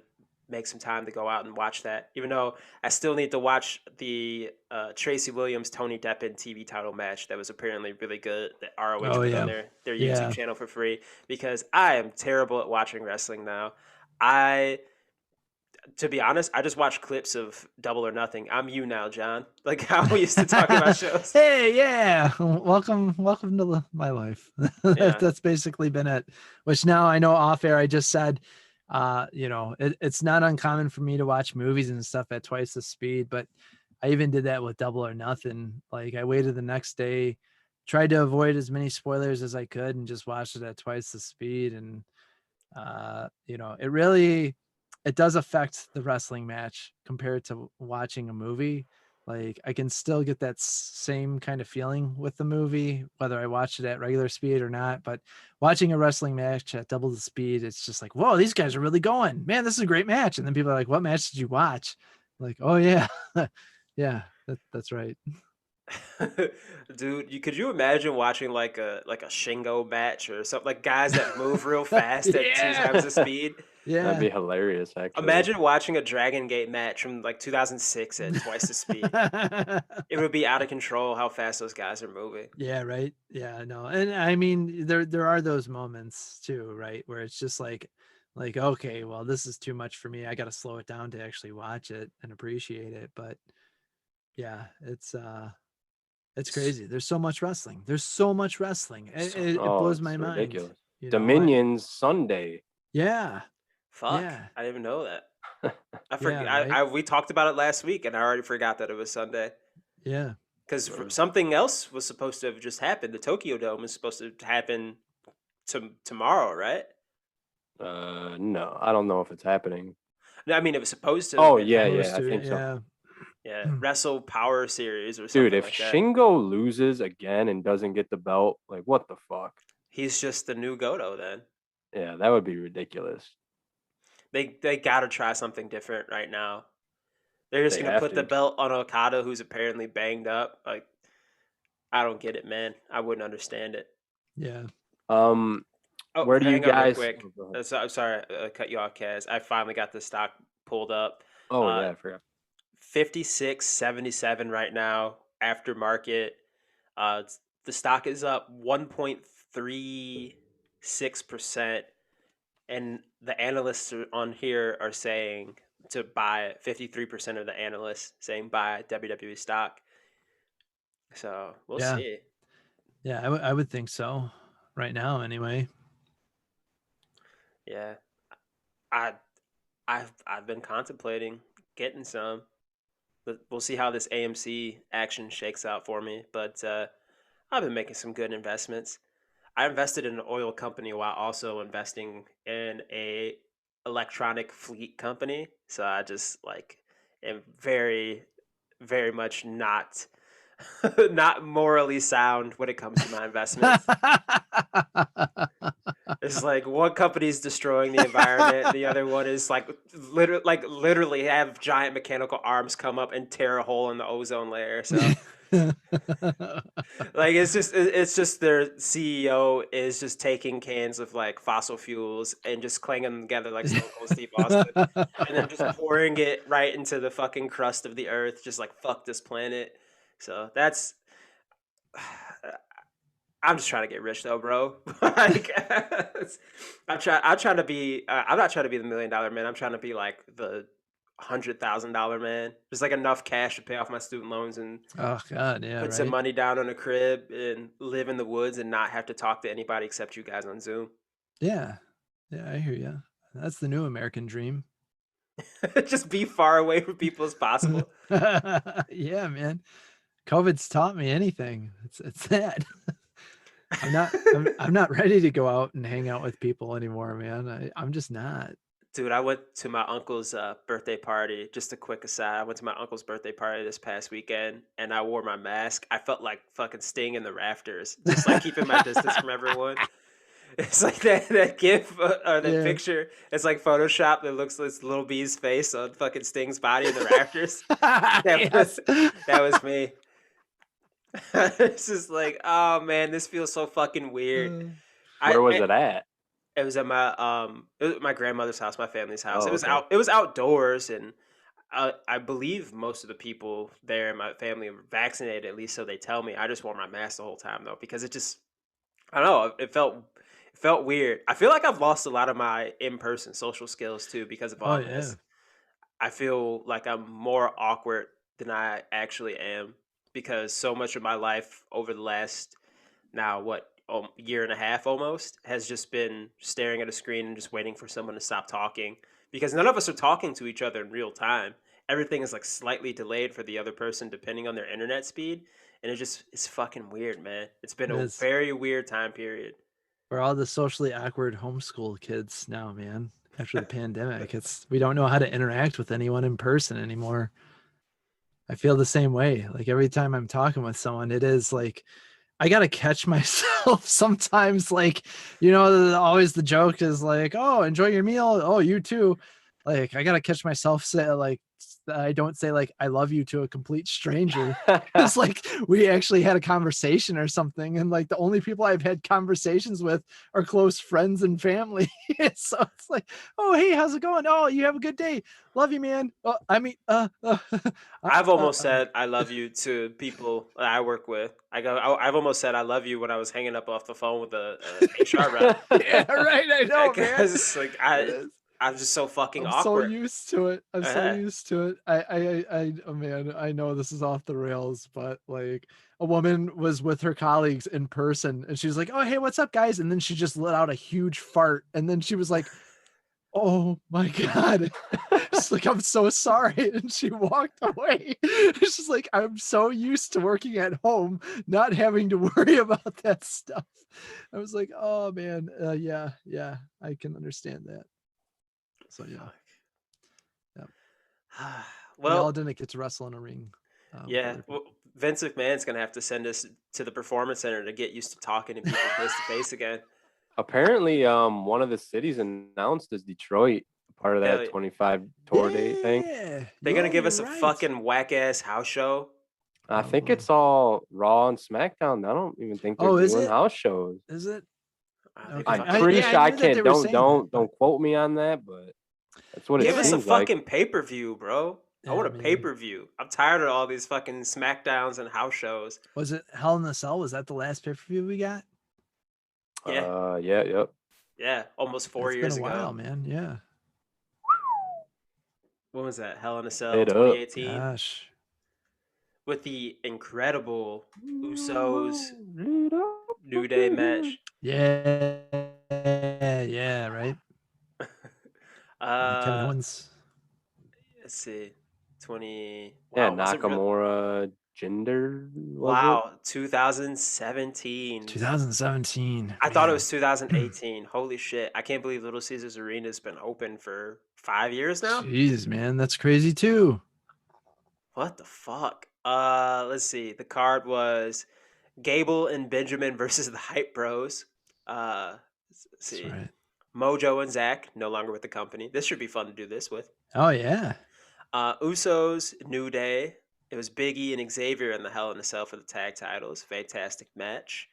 S2: make some time to go out and watch that. Even though I still need to watch the Tracy Williams Tony Deppen TV title match that was apparently really good that ROH
S4: Oh
S2: put on
S4: yeah.
S2: their YouTube
S4: Yeah.
S2: channel for free, because I am terrible at watching wrestling now. I To be honest, I just watch clips of Double or Nothing. I'm you now, John. Like how we used to talk about shows.
S4: Hey, yeah. Welcome to my life.
S2: Yeah.
S4: That's basically been it. Which now I know off air I just said, you know, it's not uncommon for me to watch movies and stuff at twice the speed, but I even did that with Double or Nothing. Like I waited the next day, tried to avoid as many spoilers as I could and just watched it at twice the speed. And you know, it does affect the wrestling match compared to watching a movie. Like I can still get that same kind of feeling with the movie, whether I watch it at regular speed or not. But watching a wrestling match at double the speed, it's just like, whoa, these guys are really going, man. This is a great match. And then people are like, what match did you watch? Like, oh yeah, yeah, that's right.
S2: Dude, could you imagine watching like a Shingo match or something, like guys that move real fast at two times the
S4: Yeah,
S2: speed?
S3: That'd
S4: yeah.
S3: be hilarious, actually.
S2: Imagine watching a Dragon Gate match from like 2006 at twice the speed. It would be out of control how fast those guys are moving.
S4: Yeah, right. Yeah, no. And I mean there are those moments too, right? Where it's just like okay, well this is too much for me. I got to slow it down to actually watch it and appreciate it. But yeah, it's crazy. There's so much wrestling. There's so much wrestling. It
S3: Oh,
S4: blows my
S3: it's
S4: mind.
S3: ridiculous.
S4: You know,
S3: Dominions Sunday.
S4: yeah.
S2: Fuck,
S4: Yeah.
S2: I didn't even know that. I
S4: Yeah,
S2: forget.
S4: right?
S2: We talked about it last week, and I already forgot that it was Sunday.
S4: Yeah.
S2: Because
S3: Mm.
S2: something else was supposed to have just happened. The Tokyo Dome is supposed to happen tomorrow, right?
S3: No, I don't know if it's happening.
S2: No, I mean it was supposed to have
S3: Oh
S2: been
S3: yeah,
S2: happening.
S4: Supposed
S3: yeah, I
S4: to,
S3: think so.
S4: yeah.
S2: Yeah, Wrestle Power Series or
S3: Dude,
S2: something
S3: if
S2: like that.
S3: Shingo loses again and doesn't get the belt, like what the fuck?
S2: He's just the new Goto then.
S3: Yeah, that would be ridiculous.
S2: They got to try something different right now. They're just
S3: They
S2: gonna
S3: have
S2: put the
S3: to.
S2: belt on Okada, who's apparently banged up. Like, I don't get it, man. I wouldn't understand it.
S4: Yeah.
S3: Um,
S2: Oh,
S3: where do you
S2: hang on real
S3: guys?
S2: quick.
S3: Oh, go ahead.
S2: I'm sorry, I cut you off, Kaz. I finally got the stock pulled up.
S3: Oh
S2: Uh,
S3: yeah, I forgot.
S2: 56.77 right now after market. The stock is up 1.36%, and the analysts on here are saying to buy it. 53% of the analysts saying buy WWE stock. So we'll
S4: Yeah.
S2: see.
S4: Yeah, I would think so. Right now anyway.
S2: Yeah, I I've been contemplating getting some. But we'll see how this AMC action shakes out for me. But I've been making some good investments. I invested in an oil company while also investing in a electronic fleet company. So I just like am very, very much not not morally sound when it comes to my investments. It's like one company's destroying the environment, the other one is like literally have giant mechanical arms come up and tear a hole in the ozone layer. So like it's just their CEO is just taking cans of like fossil fuels and just clanging them together like Stone Cold Steve Austin, and then just pouring it right into the fucking crust of the earth, just like fuck this planet. So that's I'm just trying to get rich though, bro. Like, I'm trying to be. I'm not trying to be the $1 million man. I'm trying to be like the $100,000 man. Just like enough cash to pay off my student loans and
S4: Oh God, yeah,
S2: put some
S4: right.
S2: money down on a crib and live in the woods and not have to talk to anybody except you guys on Zoom.
S4: Yeah, yeah, I hear you. That's the new American dream.
S2: Just be far away from people as possible.
S4: Yeah, man. COVID's taught me anything. It's that. I'm not ready to go out and hang out with people anymore, man. I'm just not.
S2: Dude, I went to my uncle's birthday party. Just a quick aside, I went to my uncle's birthday party this past weekend, and I wore my mask. I felt like fucking Sting in the rafters, just like keeping my distance from everyone. It's like that gif or that
S4: Yeah.
S2: picture. It's like Photoshop that looks like this little bee's face on fucking Sting's body in the rafters.
S4: Yes.
S2: That was me. It's just like, oh man, this feels so fucking weird.
S3: Where was it at?
S2: It was at my grandmother's house, my family's house.
S3: Oh,
S2: It was
S3: okay.
S2: it was outdoors, and I believe most of the people there in my family were vaccinated, at least so they tell me. I just wore my mask the whole time though, because it just, I don't know, it felt weird. I feel like I've lost a lot of my in-person social skills too because of all
S4: Oh,
S2: this.
S4: yeah.
S2: I feel like I'm more awkward than I actually am because so much of my life over the last year and a half almost has just been staring at a screen and just waiting for someone to stop talking, because none of us are talking to each other in real time. Everything is like slightly delayed for the other person depending on their internet speed, and it's fucking weird, man. It's been
S4: It
S2: a
S4: is.
S2: very weird time period.
S4: We're all the socially awkward homeschool kids now, man. After the pandemic, we don't know how to interact with anyone in person anymore. I feel the same way. Like every time I'm talking with someone, it is like I gotta catch myself sometimes. Like, always the joke is like, "Oh, enjoy your meal. Oh, you too." Like, I gotta catch myself say like I don't say like I love you to a complete stranger. It's like we actually had a conversation or something, and like the only people I've had conversations with are close friends and family. So it's like, "Oh, hey, how's it going? Oh, you have a good day. Love you, man."
S2: I've almost said I love you to people that I work with. I've almost said I love you when I was hanging up off the phone with a HR rep.
S4: Yeah, right. I know, man.
S2: Because like I'm just so fucking
S4: I'm
S2: awkward.
S4: so used to it. I'm so used to it. Oh man, I know this is off the rails, but like a woman was with her colleagues in person and she's like, "Oh, hey, what's up, guys?" And then she just let out a huge fart. And then she was like, "Oh my God." She's like, "I'm so sorry." And she walked away. It's just like, I'm so used to working at home, not having to worry about that stuff. I was like, oh man, yeah, I can understand that. So yeah. We all
S2: Well,
S4: didn't get to wrestle in a ring.
S2: yeah. Well, Vince McMahon's gonna have to send us to the performance center to get used to talking to people face to face again.
S3: Apparently, one of the cities announced is Detroit, part of
S2: Hell
S3: that
S2: yeah.
S3: 25 tour date thing.
S2: They're gonna give us a fucking whack ass house show.
S3: I think it's all Raw and SmackDown. I don't even think they're
S4: is
S3: doing
S4: it?
S3: house shows.
S4: Is it?
S2: I think
S3: I'm
S2: it's
S3: pretty sure I
S4: knew that they
S3: can't.
S4: were saying
S3: Don't quote me on that, but that's what it
S2: Give us a
S3: seems like.
S2: fucking pay-per-view, bro. I want a
S4: man.
S2: pay-per-view. I'm tired of all these fucking SmackDowns and house shows.
S4: Was it Hell in a Cell? Was that the last pay-per-view we got?
S2: Yeah.
S3: Yep.
S2: Yeah, almost 4
S4: It's
S2: years
S4: been a
S2: ago.
S4: while, man. Yeah.
S2: When was that? Hell in a Cell
S3: Hit up.
S2: 2018
S4: Gosh.
S2: with the incredible Usos New Day match.
S4: Yeah, right. Kevin Owens.
S2: Let's see, 20.
S3: Yeah,
S2: Wow, was it
S3: Nakamura, Jinder. Was
S2: Wow, 2017.
S4: 2017.
S2: I thought it
S4: man.
S2: was 2018. Holy shit. I can't believe Little Caesars Arena's been open for 5 years now.
S4: Jeez, man, that's crazy too.
S2: What the fuck? Let's see. The card was Gable and Benjamin versus the Hype Bros. Let's
S4: That's
S2: see.
S4: right.
S2: Mojo and Zach, no longer with the company. This should be fun to do this with.
S4: Oh yeah.
S2: Usos, New Day. It was Big E and Xavier in the Hell in a Cell for the tag titles. Fantastic match.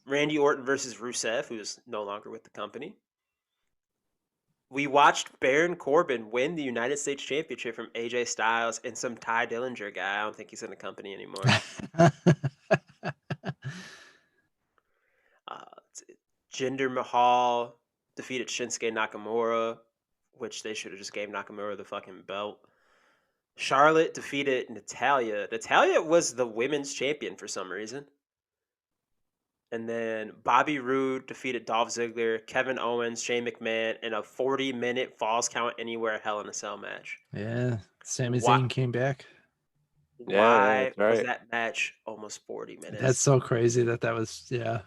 S2: Randy Orton versus Rusev, who's no longer with the company. We watched Baron Corbin win the United States Championship from AJ Styles and some Ty Dillinger guy. I don't think he's in the company anymore. Jinder Mahal defeated Shinsuke Nakamura, which they should have just gave Nakamura the fucking belt. Charlotte defeated Natalya. Natalya was the women's champion for some reason. And then Bobby Roode defeated Dolph Ziggler, Kevin Owens, Shane McMahon in a 40-minute Falls Count Anywhere Hell in a Cell match.
S4: Yeah. Sami
S2: Why-
S4: Zayn came back.
S3: Yeah,
S2: Why
S3: that's
S2: was
S3: right.
S2: that match almost 40 minutes?
S4: That's so crazy that was yeah.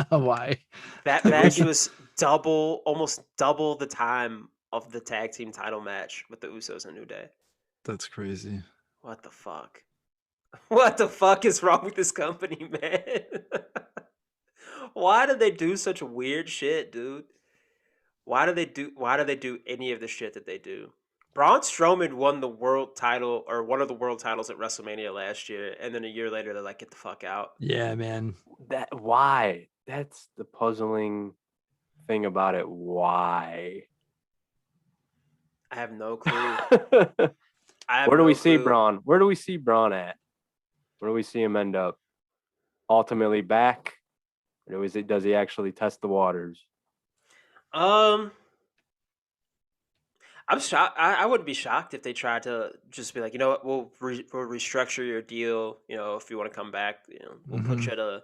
S4: Why?
S2: That match was almost double the time of the tag team title match with the Usos and New Day.
S4: That's crazy.
S2: What the fuck? What the fuck is wrong with this company, man? Why do they do such weird shit, dude? Why do they do any of the shit that they do? Braun Strowman won the world title or one of the world titles at WrestleMania last year, and then a year later they're like, get the fuck out.
S4: Yeah, man.
S3: Why? That's the puzzling thing about it. Why?
S2: I have no clue.
S3: Where
S2: I have
S3: do
S2: no
S3: we see
S2: clue.
S3: Braun? Where do we see Braun at? Where do we see him end up? Ultimately back? Or does he actually test the waters?
S2: I'm shocked. I wouldn't be shocked if they tried to just be like, you know what, we'll restructure your deal. You know, if you want to come back, you know, we'll put you at a.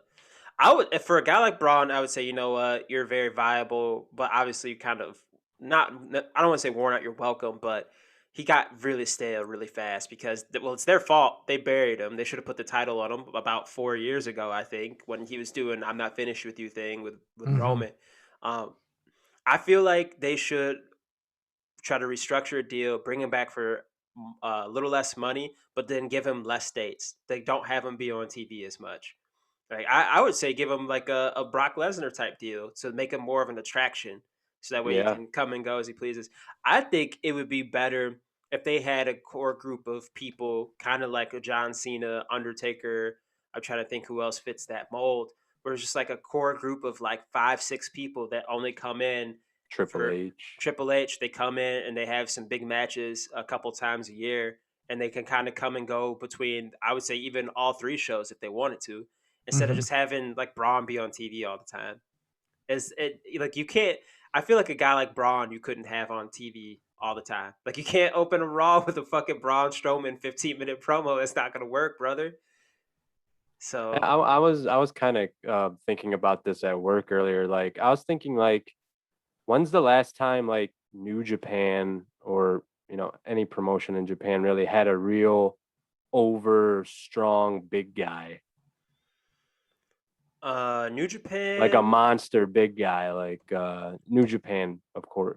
S2: I would, if for a guy like Braun, I would say, you know what, you're very viable, but obviously kind of not. I don't want to say worn out your welcome, but he got really stale really fast because it's their fault. They buried him. They should have put the title on him about 4 years ago, I think, when he was doing "I'm not finished with you" thing with Roman. I feel like they should try to restructure a deal, bring him back for a little less money, but then give him less dates. They don't have him be on TV as much. Like I would say give him like a Brock Lesnar type deal to make him more of an attraction, so that way he can come and go as he pleases. I think it would be better if they had a core group of people, kind of like a John Cena, Undertaker. I'm trying to think who else fits that mold. Where it's just like a core group of like 5-6 people that only come in. Triple H, they come in and they have some big matches a couple times a year, and they can kind of come and go between, I would say, even all 3 shows if they wanted to, instead of just having like Braun be on TV all the time. Like you can't. I feel like a guy like Braun you couldn't have on TV all the time. Like you can't open a Raw with a fucking Braun Strowman 15-minute promo. That's not gonna work, brother. So
S3: I was kind of thinking about this at work earlier. Like I was thinking like, when's the last time like New Japan or, you know, any promotion in Japan really had a real over strong big guy?
S2: New Japan,
S3: like a monster big guy, like New Japan, of course.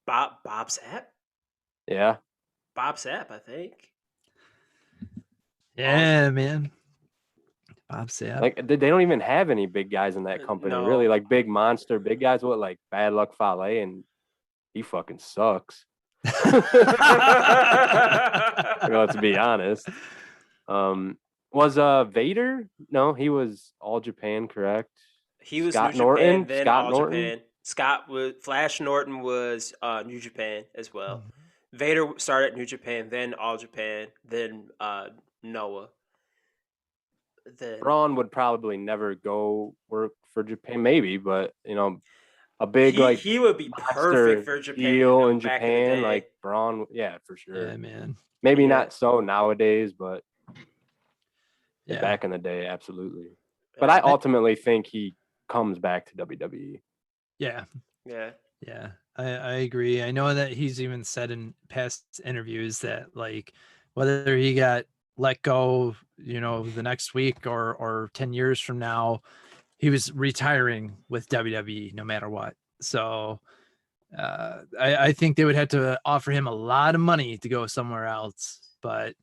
S2: Bob Sapp.
S3: Yeah,
S2: Bob Sapp, I think.
S4: Yeah, man. Bob Sapp.
S3: Like they don't even have any big guys in that company,
S2: No.
S3: really. Like big monster big guys. What, like Bad Luck Fale, and he fucking sucks. Let's be honest. Was Vader? No, he was All Japan, correct?
S2: He was
S3: Scott
S2: New
S3: Norton.
S2: Japan, then
S3: Scott
S2: All
S3: Norton.
S2: Japan. Flash Norton was New Japan as well. Vader started New Japan, then All Japan, then Noah. Then
S3: Braun would probably never go work for Japan, maybe, but you know, a big
S2: he would be perfect for Japan.
S3: Heel in
S2: back
S3: Japan,
S2: in the day.
S3: like Braun, yeah, for sure.
S4: Yeah, man.
S3: Maybe
S2: Yeah.
S3: not so nowadays, but
S4: Yeah.
S3: back in the day, absolutely. But I ultimately think he comes back to WWE.
S4: Yeah.
S2: Yeah.
S4: Yeah, I agree. I know that he's even said in past interviews that like whether he got let go, the next week or 10 years from now, he was retiring with WWE no matter what. So I think they would have to offer him a lot of money to go somewhere else. But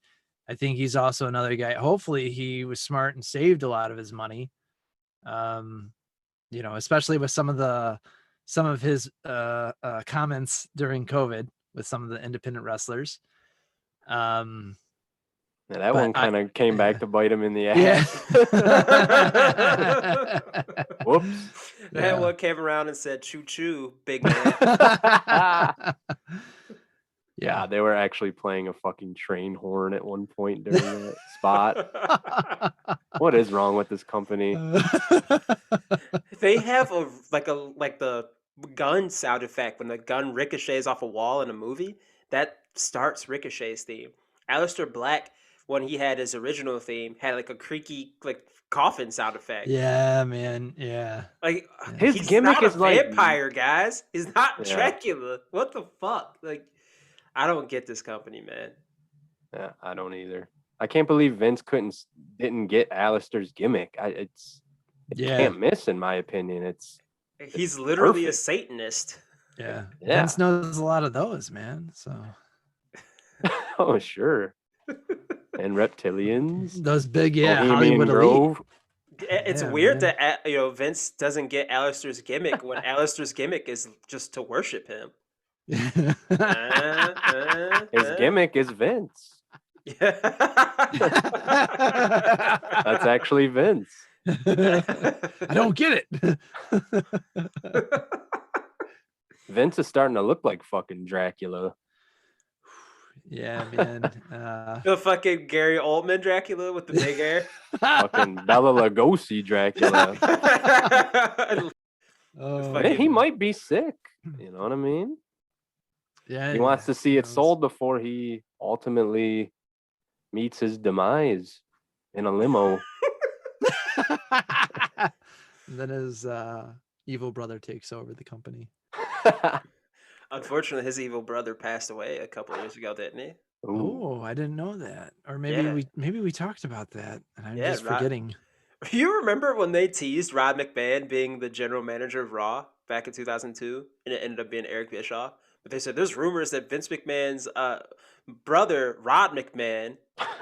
S4: I think he's also another guy. Hopefully he was smart and saved a lot of his money. Especially with some of his comments during COVID with some of the independent wrestlers.
S3: Yeah, that one kind of came back to bite him in the ass.
S4: Yeah.
S3: Whoops.
S2: That one came around and said, "Choo choo, big man."
S3: Yeah, they were actually playing a fucking train horn at one point during that spot. What is wrong with this company?
S2: They have like the gun sound effect when the gun ricochets off a wall in a movie. That starts Ricochet's theme. Alistair Black, when he had his original theme, had like a creaky like coffin sound effect.
S4: Yeah, man. Yeah.
S2: Like
S3: His
S2: he's
S3: gimmick
S2: not
S3: is
S2: a
S3: like
S2: vampire, guys. He's not
S3: Yeah.
S2: Dracula. What the fuck? Like, I don't get this company, man.
S3: Yeah, I don't either. I can't believe Vince didn't get Alistair's gimmick. It can't miss, in my opinion.
S2: He's literally
S3: perfect.
S2: a Satanist.
S4: Yeah.
S3: Yeah.
S4: Vince knows a lot of those, man. So
S3: Oh, sure. And reptilians.
S4: those big,
S3: Bohemian
S4: Hollywood
S3: Grove.
S2: It's
S4: Yeah,
S2: weird
S4: man.
S2: that Vince doesn't get Alistair's gimmick when Alistair's gimmick is just to worship him.
S4: elite.
S3: His gimmick is Vince.
S2: Yeah.
S3: That's actually Vince.
S4: I don't get it.
S3: Vince is starting to look like fucking Dracula.
S4: Yeah, man.
S2: The fucking Gary Oldman Dracula with the big hair.
S3: Fucking Bela Lugosi Dracula.
S4: Oh,
S3: Man, he might be sick. You know what I mean?
S4: yeah.
S3: He wants to see
S4: who
S3: it
S4: knows?
S3: sold before he ultimately meets his demise in a limo.
S4: And then his evil brother takes over the company.
S2: Unfortunately, his evil brother passed away a couple of years ago, didn't he?
S3: Ooh.
S4: Oh, I didn't know that. Or maybe
S2: Yeah.
S4: we talked about that and I'm
S2: Yeah,
S4: just
S2: right.
S4: forgetting.
S2: You remember when they teased Rod McMahon being the general manager of Raw back in 2002, and it ended up being Eric Bischoff? But they said there's rumors that Vince McMahon's brother, Rod McMahon,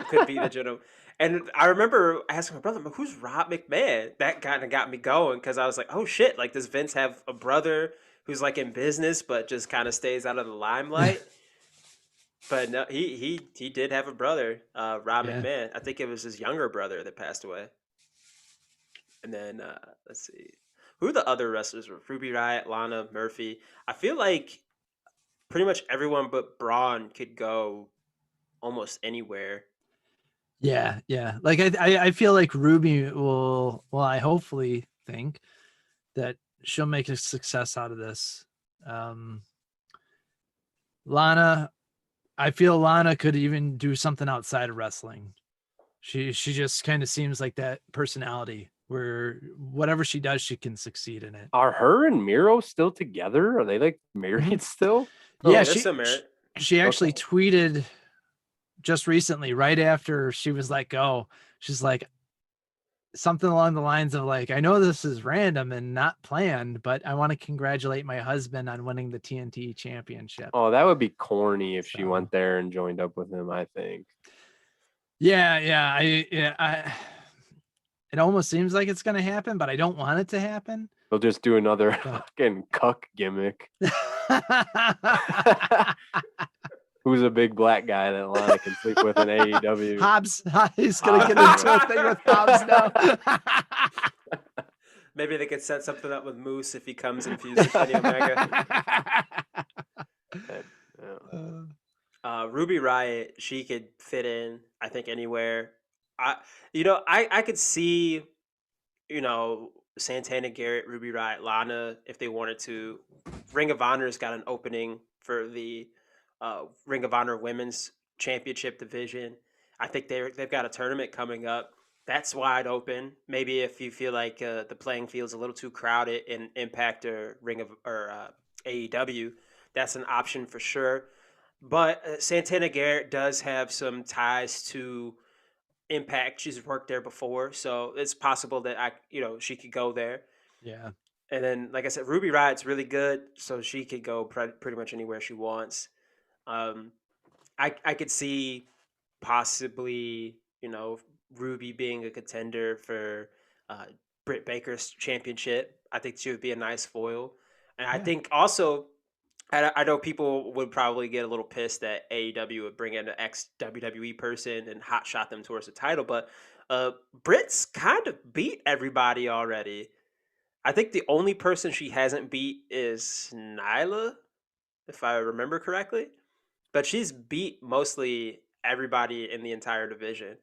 S2: could be the general. And I remember asking my brother, "Who's Rod McMahon?" That kind of got me going because I was like, "Oh shit! Like, does Vince have a brother who's like in business but just kind of stays out of the limelight?" But no, he did have a brother, Rob
S4: Yeah.
S2: McMahon. I think it was his younger brother that passed away. And then let's see, who the other wrestlers were? Ruby Riott, Lana Murphy. I feel like pretty much everyone but Braun could go almost anywhere.
S4: Yeah. Like I feel like Ruby will. Well, I hopefully think that she'll make a success out of this. Lana, I feel Lana could even do something outside of wrestling. She just kind of seems like that personality where whatever she does, she can succeed in it.
S3: Are her and Miro still together? Are they like married still?
S4: Yeah,
S2: there's some merit.
S4: she actually
S3: Okay.
S4: tweeted just recently, right after she was let go. She's like something along the lines of like, I know this is random and not planned, but I want to congratulate my husband on winning the TNT championship.
S3: Oh, that would be corny if she
S4: So-
S3: went there and joined up with him, I think.
S4: Yeah. It almost seems like it's going to happen, but I don't want it to happen.
S3: They'll just do another
S4: But-
S3: fucking cuck gimmick. Who's a big black guy that Lana can sleep with in AEW?
S4: Hobbs, he's going to get into a thing with Hobbs now.
S2: Maybe they could set something up with Moose if he comes and feuds with Kenny Omega.
S3: Yeah.
S2: Ruby Riott, she could fit in, I think, anywhere. I could see, Santana Garrett, Ruby Riott, Lana, if they wanted to. Ring of Honor's got an opening for the Ring of Honor Women's Championship division. I think they've got a tournament coming up. That's wide open. Maybe if you feel like the playing field's a little too crowded in Impact or AEW, that's an option for sure. But Santana Garrett does have some ties to Impact. She's worked there before, so it's possible that she could go there.
S4: Yeah.
S2: And then, like I said, Ruby Riott's really good, so she could go pretty much anywhere she wants. Um, I could see possibly, Ruby being a contender for Britt Baker's championship. I think she would be a nice foil. And I
S4: Yeah.
S2: think also, I know people would probably get a little pissed that AEW would bring in an ex WWE person and hotshot them towards the title, but Britt's kind of beat everybody already. I think the only person she hasn't beat is Nyla, if I remember correctly. But she's beat mostly everybody in the entire division.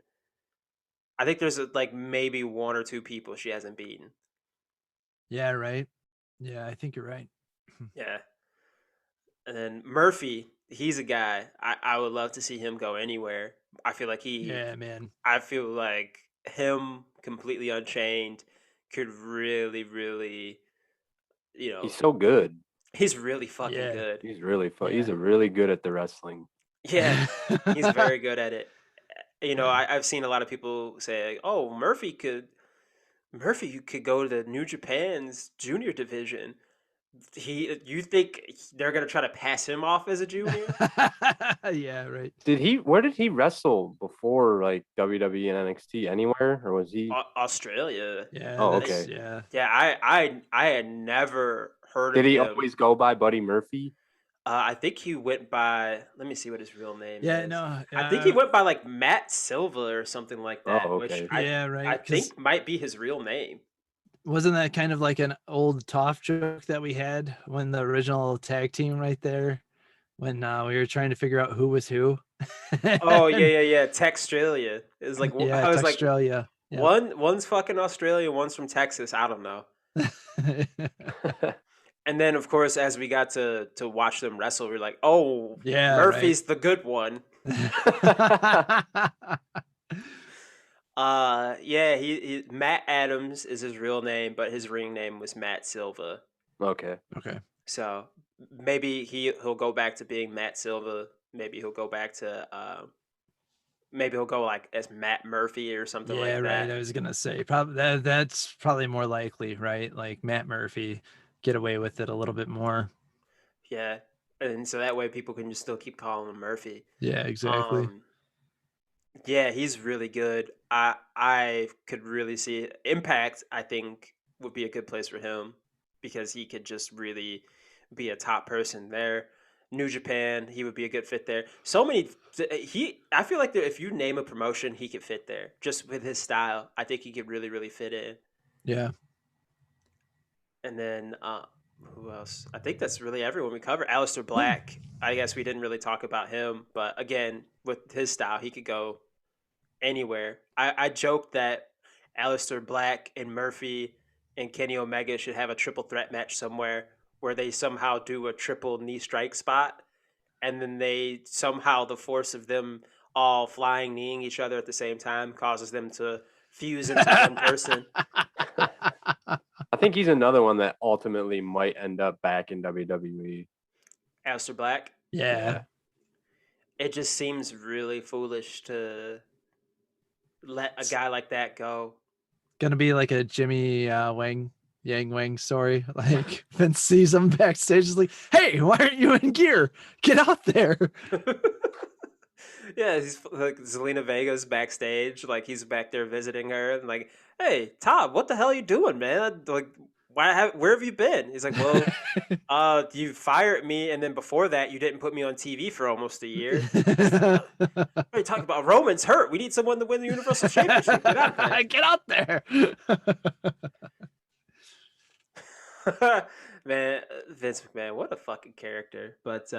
S2: I think there's like maybe one or two people she hasn't beaten.
S4: Yeah, right. Yeah, I think you're right.
S2: Yeah. And then Murphy, he's a guy I would love to see him go anywhere. I feel like
S4: Yeah, man.
S2: I feel like him completely unchained could really, really,
S3: He's so good.
S2: he's really fucking
S4: Yeah.
S2: good.
S3: He's really fun.
S4: Yeah.
S3: He's really good at the wrestling.
S2: Yeah, he's very good at it. I've seen a lot of people say, "Oh, Murphy could go to New Japan's junior division." You think they're gonna try to pass him off as a junior?
S4: Yeah, right.
S3: Where did he wrestle before, like WWE and NXT? Anywhere, or was he?
S2: Australia.
S4: Yeah.
S3: Oh,
S4: that's-
S3: okay.
S4: Yeah.
S2: Yeah, I had never heard
S3: Did
S2: of
S3: he
S2: him.
S3: always go by Buddy Murphy?
S2: I think he went by. Let me see what his real name
S4: Yeah,
S2: is.
S4: no.
S2: I think he went by like Matt Silva or something like that,
S3: Oh,
S2: which
S3: okay.
S4: Yeah, right.
S2: I
S4: 'cause
S2: think might be his real name.
S4: wasn't that kind of like an old TAWF joke that we had when the original tag team right there, when we were trying to figure out who was who?
S2: Oh yeah. Textralia. It was like
S4: Yeah,
S2: I was like,
S4: Australia.
S2: one's fucking Australia, one's from Texas. I don't know. And then, of course, as we got to watch them wrestle, we're like, oh,
S4: Yeah,
S2: Murphy's the good one. Yeah, he Matt Adams is his real name, but his ring name was Matt Silva.
S3: Okay.
S4: Okay.
S2: So maybe he'll go back to being Matt Silva. Maybe he'll go back to maybe he'll go like as Matt Murphy or something
S4: Yeah,
S2: like
S4: right.
S2: that.
S4: I was gonna say probably that's probably more likely, right? Like Matt Murphy get away with it a little bit more.
S2: Yeah, and so that way people can just still keep calling him Murphy.
S4: Yeah, exactly.
S2: Yeah, he's really good. I could really see Impact. I think would be a good place for him because he could just really be a top person there. New Japan, he would be a good fit there. So many. I feel like if you name a promotion, he could fit there just with his style. I think he could really, really fit in.
S4: Yeah.
S2: And then who else? I think that's really everyone we covered. Alistair Black. I guess we didn't really talk about him, but again, with his style, he could go anywhere. I joked that Alistair Black and Murphy and Kenny Omega should have a triple threat match somewhere where they somehow do a triple knee strike spot, and then they somehow the force of them all flying kneeing each other at the same time causes them to fuse into one person.
S3: I think he's another one that ultimately might end up back in WWE.
S2: Alistair Black.
S4: Yeah.
S2: It just seems really foolish to let a guy like that go.
S4: Gonna be like a Jimmy Yang Wang story. Like Vince sees him backstage, is like, "Hey, why aren't you in gear? Get out there!"
S2: Yeah, he's like Zelina Vega's backstage, like he's back there visiting her, and like, "Hey, Tom, what the hell are you doing, man? Like, where have you been?" He's like, "Well, you fired me, and then before that, you didn't put me on TV for almost a year. What are you talking about? Roman's hurt. We need someone to win the Universal Championship. Get out there."
S4: Get out there.
S2: Man, Vince McMahon, what a fucking character. But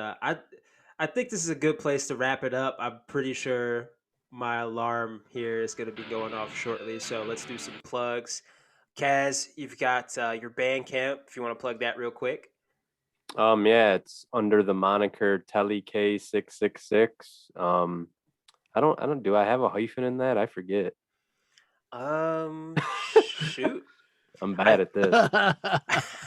S2: I think this is a good place to wrap it up. I'm pretty sure my alarm here is going to be going off shortly, so let's do some plugs. Kaz, you've got your Bandcamp, if you want to plug that real quick.
S3: Yeah, it's under the moniker Telly K666. Do I have a hyphen in that? I forget.
S2: Shoot.
S3: I'm bad at this.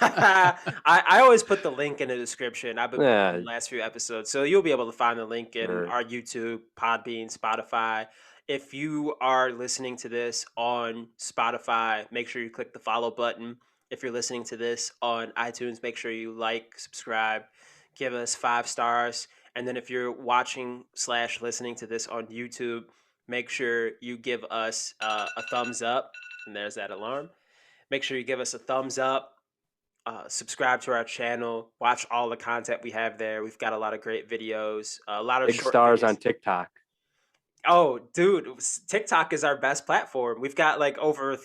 S2: I always put the link in the description. I've been
S3: Yeah.
S2: the last few episodes, so you'll be able to find the link in
S3: Sure.
S2: our YouTube, Podbean, Spotify. If you are listening to this on Spotify, make sure you click the follow button. If you're listening to this on iTunes, make sure you like, subscribe, give us 5 stars. And then if you're watching / listening to this on YouTube, make sure you give us a thumbs up. And there's that alarm. Make sure you give us a thumbs up. Subscribe to our channel. Watch all the content we have there. We've got a lot of great videos. A lot of
S3: Big
S2: short
S3: stars
S2: videos.
S3: on TikTok.
S2: Oh, dude, TikTok is our best platform. We've got like over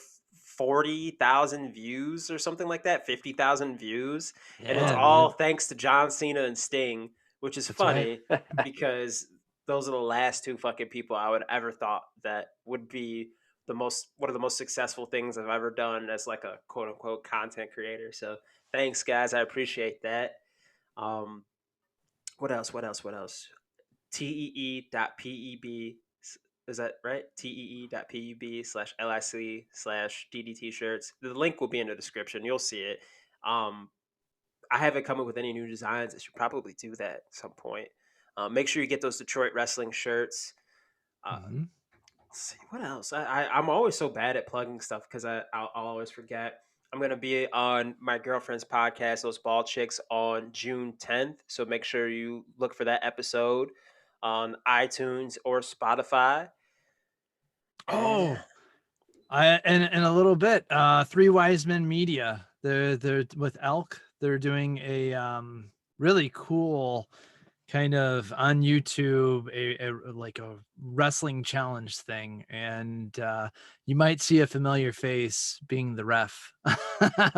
S2: 40,000 views or something like that, 50,000 views. And it's
S4: Yeah,
S2: all
S4: man.
S2: thanks to John Cena and Sting, which is
S4: That's
S2: funny
S4: right.
S2: because those are the last two fucking people I would ever thought that would be one of the most successful things I've ever done as like a quote unquote content creator. So thanks guys. I appreciate that. Um, what else? TEE.peb. Is that right? TEE.pub/LIC/DDT shirts. The link will be in the description. You'll see it. I haven't come up with any new designs. I should probably do that at some point. Make sure you get those Detroit wrestling shirts.
S4: Mhm.
S2: Let's see what else. I'm always so bad at plugging stuff because I'll always forget. I'm gonna be on my girlfriend's podcast, Those Bald Chicks, on June 10th. So make sure you look for that episode on iTunes or Spotify.
S4: Oh, in a little bit, Three Wise Men Media. They're with Elk. They're doing a really cool kind of on YouTube, like a wrestling challenge thing, and you might see a familiar face being the ref,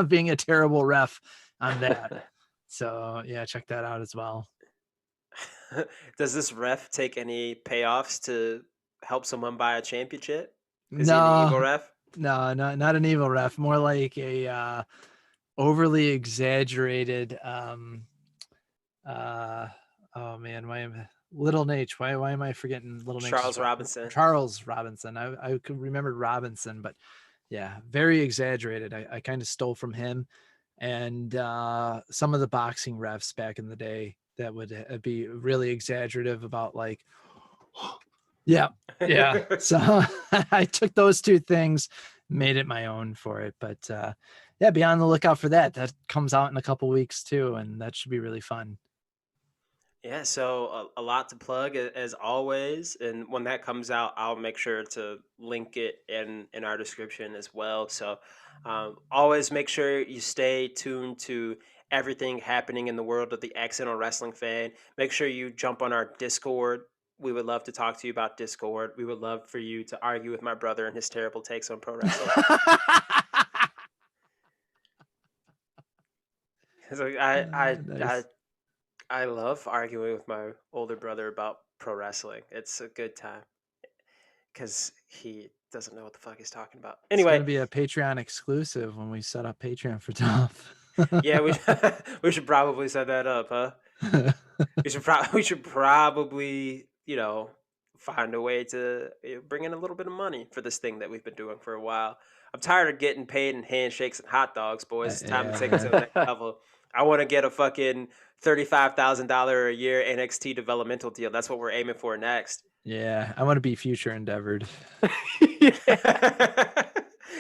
S4: being a terrible ref on that. So yeah, check that out as well.
S2: Does this ref take any payoffs to help someone buy a championship? Is he an evil
S4: No,
S2: ref?
S4: no, not an evil ref. More like a overly exaggerated. Oh man, Little Nate? Why am I forgetting Little Nate's
S2: Charles Robinson.
S4: Charles Robinson. I could remember Robinson, but yeah, very exaggerated. I kind of stole from him and some of the boxing refs back in the day that would be really exaggerative about like, yeah. So I took those two things, made it my own for it. But yeah, be on the lookout for that. That comes out in a couple weeks too, and that should be really fun.
S2: Yeah, so a lot to plug as always, and when that comes out, I'll make sure to link it in our description as well. So always make sure you stay tuned to everything happening in the world of the Accidental Wrestling Fan. Make sure you jump on our Discord. We would love to talk to you about Discord. We would love for you to argue with my brother and his terrible takes on pro wrestling. So
S4: Nice.
S2: I love arguing with my older brother about pro wrestling. It's a good time because he doesn't know what the fuck he's talking about.
S4: It's
S2: Anyway,
S4: gonna be a Patreon exclusive when we set up Patreon for TAWF.
S2: yeah, we should probably set that up, huh? We should probably find a way to bring in a little bit of money for this thing that we've been doing for a while. I'm tired of getting paid in handshakes and hot dogs, boys. It's time to take it to the next level. I want to get a fucking $35,000 a year NXT developmental deal. That's what we're aiming for next.
S4: Yeah, I want to be future endeavored.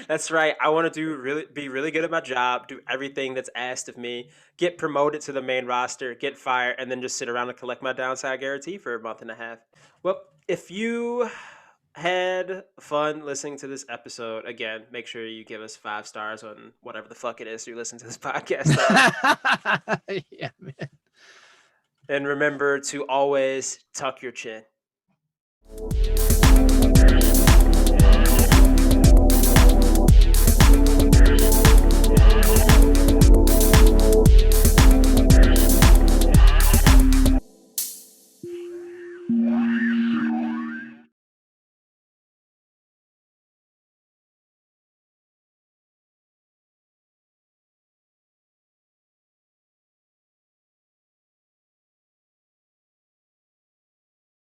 S2: That's right. I want to be really good at my job, do everything that's asked of me, get promoted to the main roster, get fired, and then just sit around and collect my downside guarantee for a month and a half. Well, if you had fun listening to this episode, again, make sure you give us 5 stars on whatever the fuck it is you listen to this podcast on.
S4: Yeah, man.
S2: And remember to always tuck your chin.